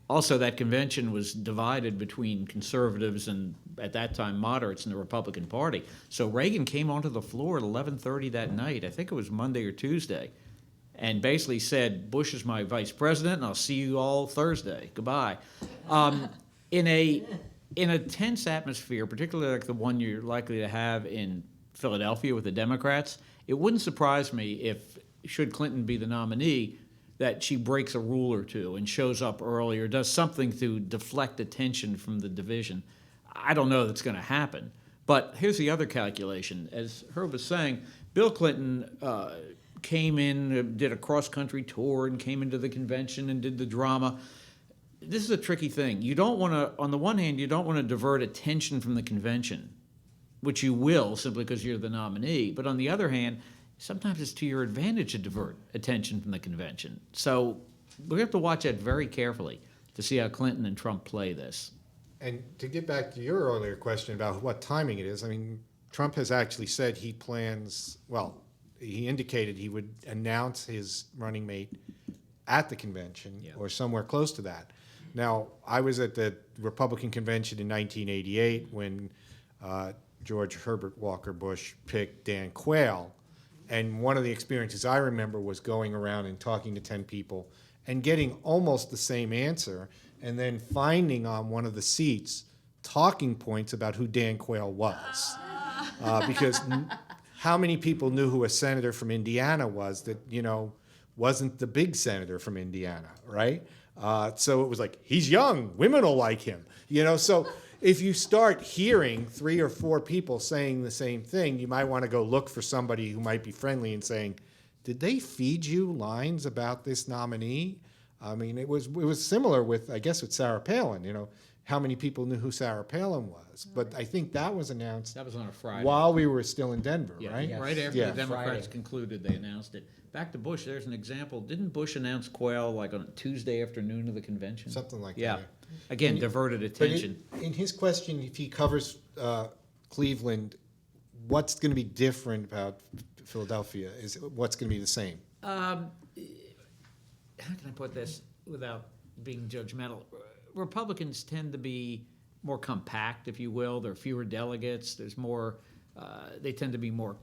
Also, that convention was divided between conservatives and, at that time, moderates in the Republican Party. So Reagan came onto the floor at 11:30 that night, I think it was Monday or Tuesday, and basically said, Bush is my vice president, and I'll see you all Thursday. Goodbye. In a tense atmosphere, particularly like the one you're likely to have in Philadelphia with the Democrats, it wouldn't surprise me if, should Clinton be the nominee, that she breaks a rule or two and shows up early or does something to deflect attention from the division. I don't know that's going to happen. But here's the other calculation. As Herb was saying, Bill Clinton came in, did a cross-country tour, and came into the convention and did the drama. This is a tricky thing. You don't want to, on the one hand, you don't want to divert attention from the convention, which you will simply because you're the nominee. But on the other hand, sometimes it's to your advantage to divert attention from the convention. So we have to watch that very carefully to see how Clinton and Trump play this. And to get back to your earlier question about what timing it is, I mean, Trump has actually said he plans, well, he indicated he would announce his running mate at the convention or somewhere close to that. Now, I was at the Republican convention in 1988 when George Herbert Walker Bush picked Dan Quayle. And one of the experiences I remember was going around and talking to 10 people and getting almost the same answer, and then finding on one of the seats talking points about who Dan Quayle was. Because how many people knew who a senator from Indiana was that, you know, wasn't the big senator from Indiana, right? So it was like, he's young, women will like him, you know? So if you start hearing 3 or 4 people saying the same thing, you might want to go look for somebody who might be friendly and saying, did they feed you lines about this nominee? I mean, it was similar with, I guess, with Sarah Palin, you know, how many people knew who Sarah Palin was. But I think that was announced That was on a Friday. while we were still in Denver, Yeah, right? right after Yeah. the Democrats Friday. concluded, they announced it. Back to Bush, there's an example. Didn't Bush announce Quayle like on a Tuesday afternoon of the convention? Something like Yeah. that. Again, diverted But attention. in his question, if he covers Cleveland, what's going to be different about Philadelphia? What's going to be the same? How can I put this without being judgmental? Republicans tend to be more compact, if you will. There are fewer delegates. There's more. They tend to be more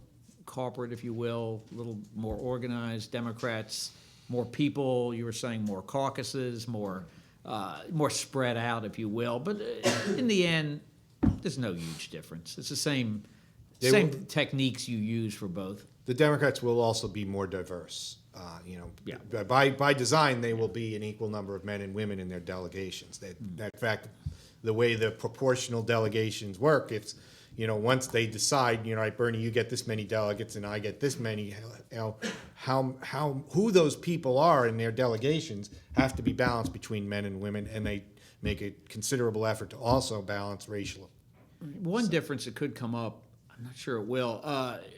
corporate, if you will, a little more organized. Democrats, more people. You were saying more caucuses, more spread out, if you will. But in the end, there's no huge difference. It's the same techniques you use for both. The Democrats will also be more diverse. You know, Yeah. by design, they will be an equal number of men and women in their delegations. In fact, the way the proportional delegations work, it's, you know, once they decide, you know, right, Bernie, you get this many delegates and I get this many, you know, who those people are in their delegations have to be balanced between men and women, and they make a considerable effort to also balance racial. One difference that could come up, I'm not sure it will.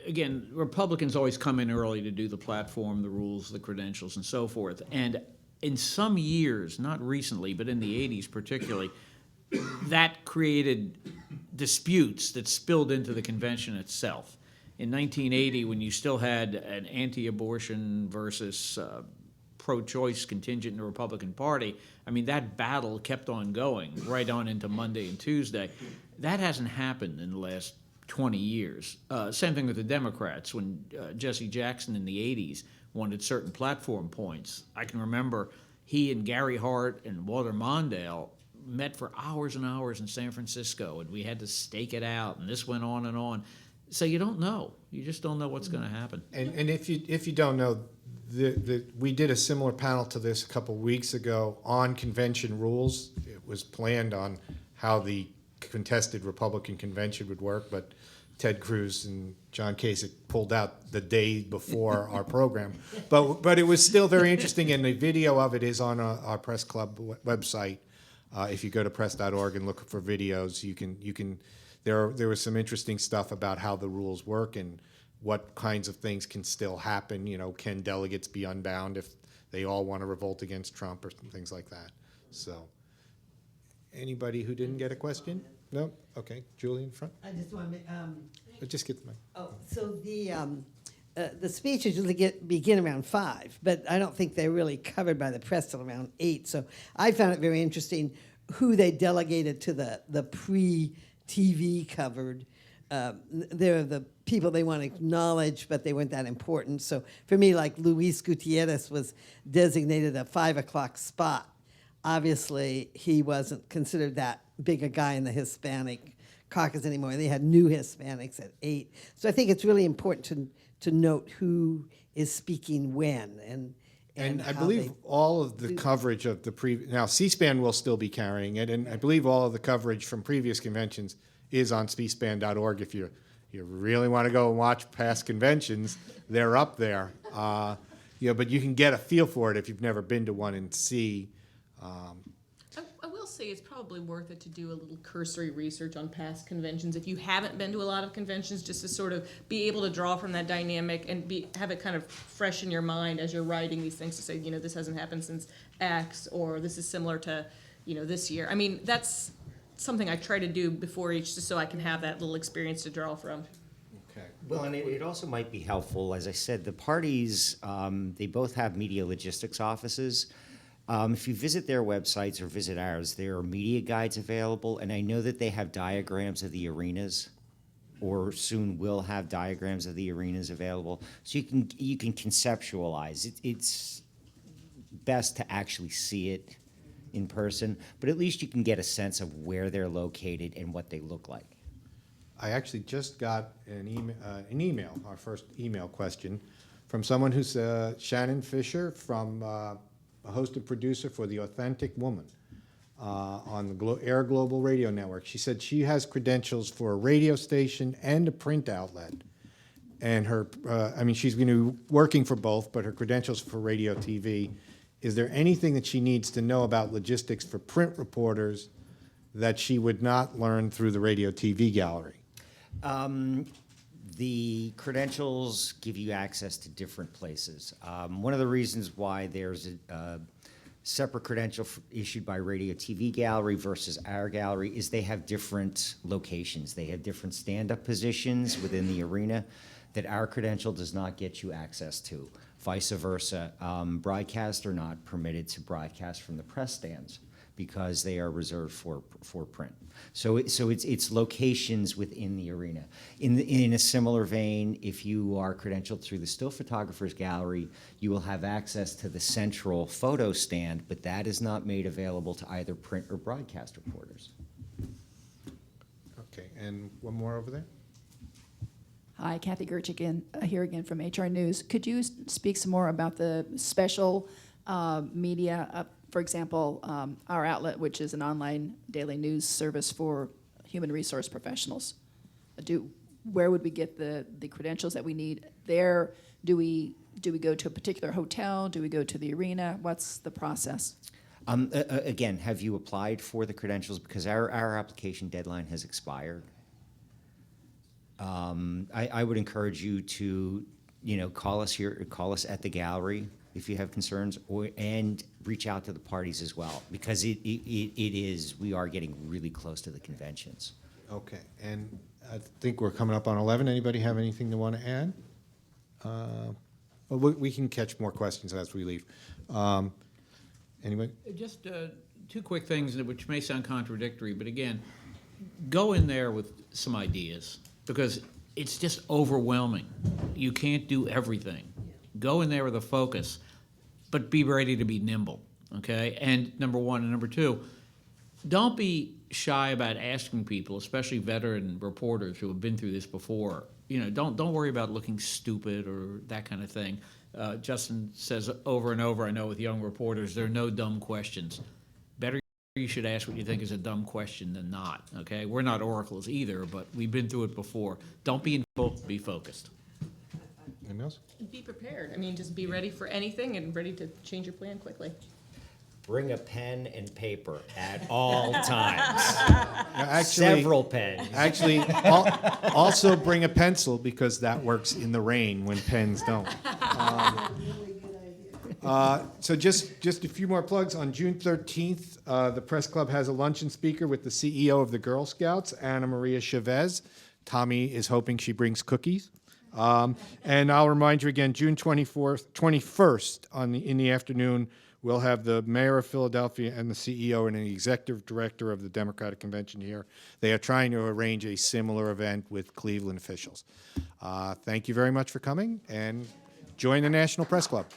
Again, Republicans always come in early to do the platform, the rules, the credentials, and so forth. And in some years, not recently, but in the 80s particularly, that created disputes that spilled into the convention itself. In 1980, when you still had an anti-abortion versus pro-choice contingent in the Republican Party, I mean, that battle kept on going right on into Monday and Tuesday. That hasn't happened in the last 20 years. Same thing with the Democrats. When Jesse Jackson in the 80s wanted certain platform points, I can remember he and Gary Hart and Walter Mondale met for hours and hours in San Francisco, and we had to stake it out, and this went on and on. So you don't know. You just don't know what's going to happen. And if you don't know, We did a similar panel to this a couple weeks ago on convention rules. It was planned on how the contested Republican convention would work, but Ted Cruz and John Kasich pulled out the day before our program. But it was still very interesting, and the video of it is on our press club website. If you go to press.org and look for videos, you can. There was some interesting stuff about how the rules work and what kinds of things can still happen. You know, can delegates be unbound if they all want to revolt against Trump or things like that? So, anybody who didn't get a question? No? Okay. Julie in front. I just want to. Just get the mic. Oh, so the speeches usually begin around 5, but I don't think they're really covered by the press till around 8. So I found it very interesting who they delegated to the pre-TV covered. They're the people they want to acknowledge, but they weren't that important. So for me, like Luis Gutierrez was designated a 5 o'clock spot. Obviously, he wasn't considered that big a guy in the Hispanic caucus anymore. They had new Hispanics at 8. So I think it's really important to note who is speaking when And I how believe they all of the do coverage of the now C-SPAN will still be carrying it, and I believe all of the coverage from previous conventions is on cspan.org. If you really want to go and watch past conventions, they're up there. But you can get a feel for it if you've never been to one and see. I will say it's probably worth it to do a little cursory research on past conventions if you haven't been to a lot of conventions, just to sort of be able to draw from that dynamic and have it kind of fresh in your mind as you're writing these things to say, this hasn't happened since X, or this is similar to, this year. I mean, that's something I try to do before each, just so I can have that little experience to draw from. Okay. Well, and it also might be helpful, as I said, the parties, they both have media logistics offices. If you visit their websites or visit ours, there are media guides available, and I know that they have diagrams of the arenas, or soon will have diagrams of the arenas available, so you can conceptualize. It's best to actually see it in person, but at least you can get a sense of where they're located and what they look like. I actually just got an email, our first email question, from someone who's Shannon Fisher from a host and producer for The Authentic Woman on the Air Global Radio Network. She said she has credentials for a radio station and a print outlet. And her, she's going to be working for both, but her credentials for radio, TV. Is there anything that she needs to know about logistics for print reporters that she would not learn through the radio, TV gallery? The credentials give you access to different places. One of the reasons why there's a separate credential issued by Radio TV Gallery versus our gallery is they have different locations. They have different stand-up positions within the arena that our credential does not get you access to. Vice versa, broadcasts are not permitted to broadcast from the press stands because they are reserved for print. So it's locations within the arena. In a similar vein, if you are credentialed through the Still Photographers Gallery, you will have access to the central photo stand, but that is not made available to either print or broadcast reporters. Okay, and one more over there? Hi, Kathy Gerch here again from HR News. Could you speak some more about the special media, for example, our outlet, which is an online daily news service for human resource professionals? Where would we get the credentials that we need there? Do we go to a particular hotel? Do we go to the arena? What's the process? Again, have you applied for the credentials? Because our application deadline has expired. I would encourage you to, call us at the gallery if you have concerns, and reach out to the parties as well, because we are getting really close to the conventions. Okay, and I think we're coming up on 11. Anybody have anything they want to add? Well, we can catch more questions as we leave. Anybody? Just two quick things which may sound contradictory, but again, go in there with some ideas, because it's just overwhelming. You can't do everything. Go in there with a focus, but be ready to be nimble, okay? And number one. And number two, don't be shy about asking people, especially veteran reporters who have been through this before. Don't worry about looking stupid or that kind of thing. Justin says over and over, I know with young reporters, there are no dumb questions. Better you should ask what you think is a dumb question than not, okay? We're not oracles either, but we've been through it before. Don't be be focused. Anything else? Be prepared. I mean, just be ready for anything and ready to change your plan quickly. Bring a pen and paper at all times. Actually, Several pens. Actually, also bring a pencil because that works in the rain when pens don't. So just a few more plugs. On June 13th, the Press Club has a luncheon speaker with the CEO of the Girl Scouts, Anna Maria Chavez. Tommy is hoping she brings cookies. And I'll remind you again, June 21st in the afternoon, we'll have the mayor of Philadelphia and the CEO and the executive director of the Democratic Convention here. They are trying to arrange a similar event with Cleveland officials. Thank you very much for coming, and join the National Press Club.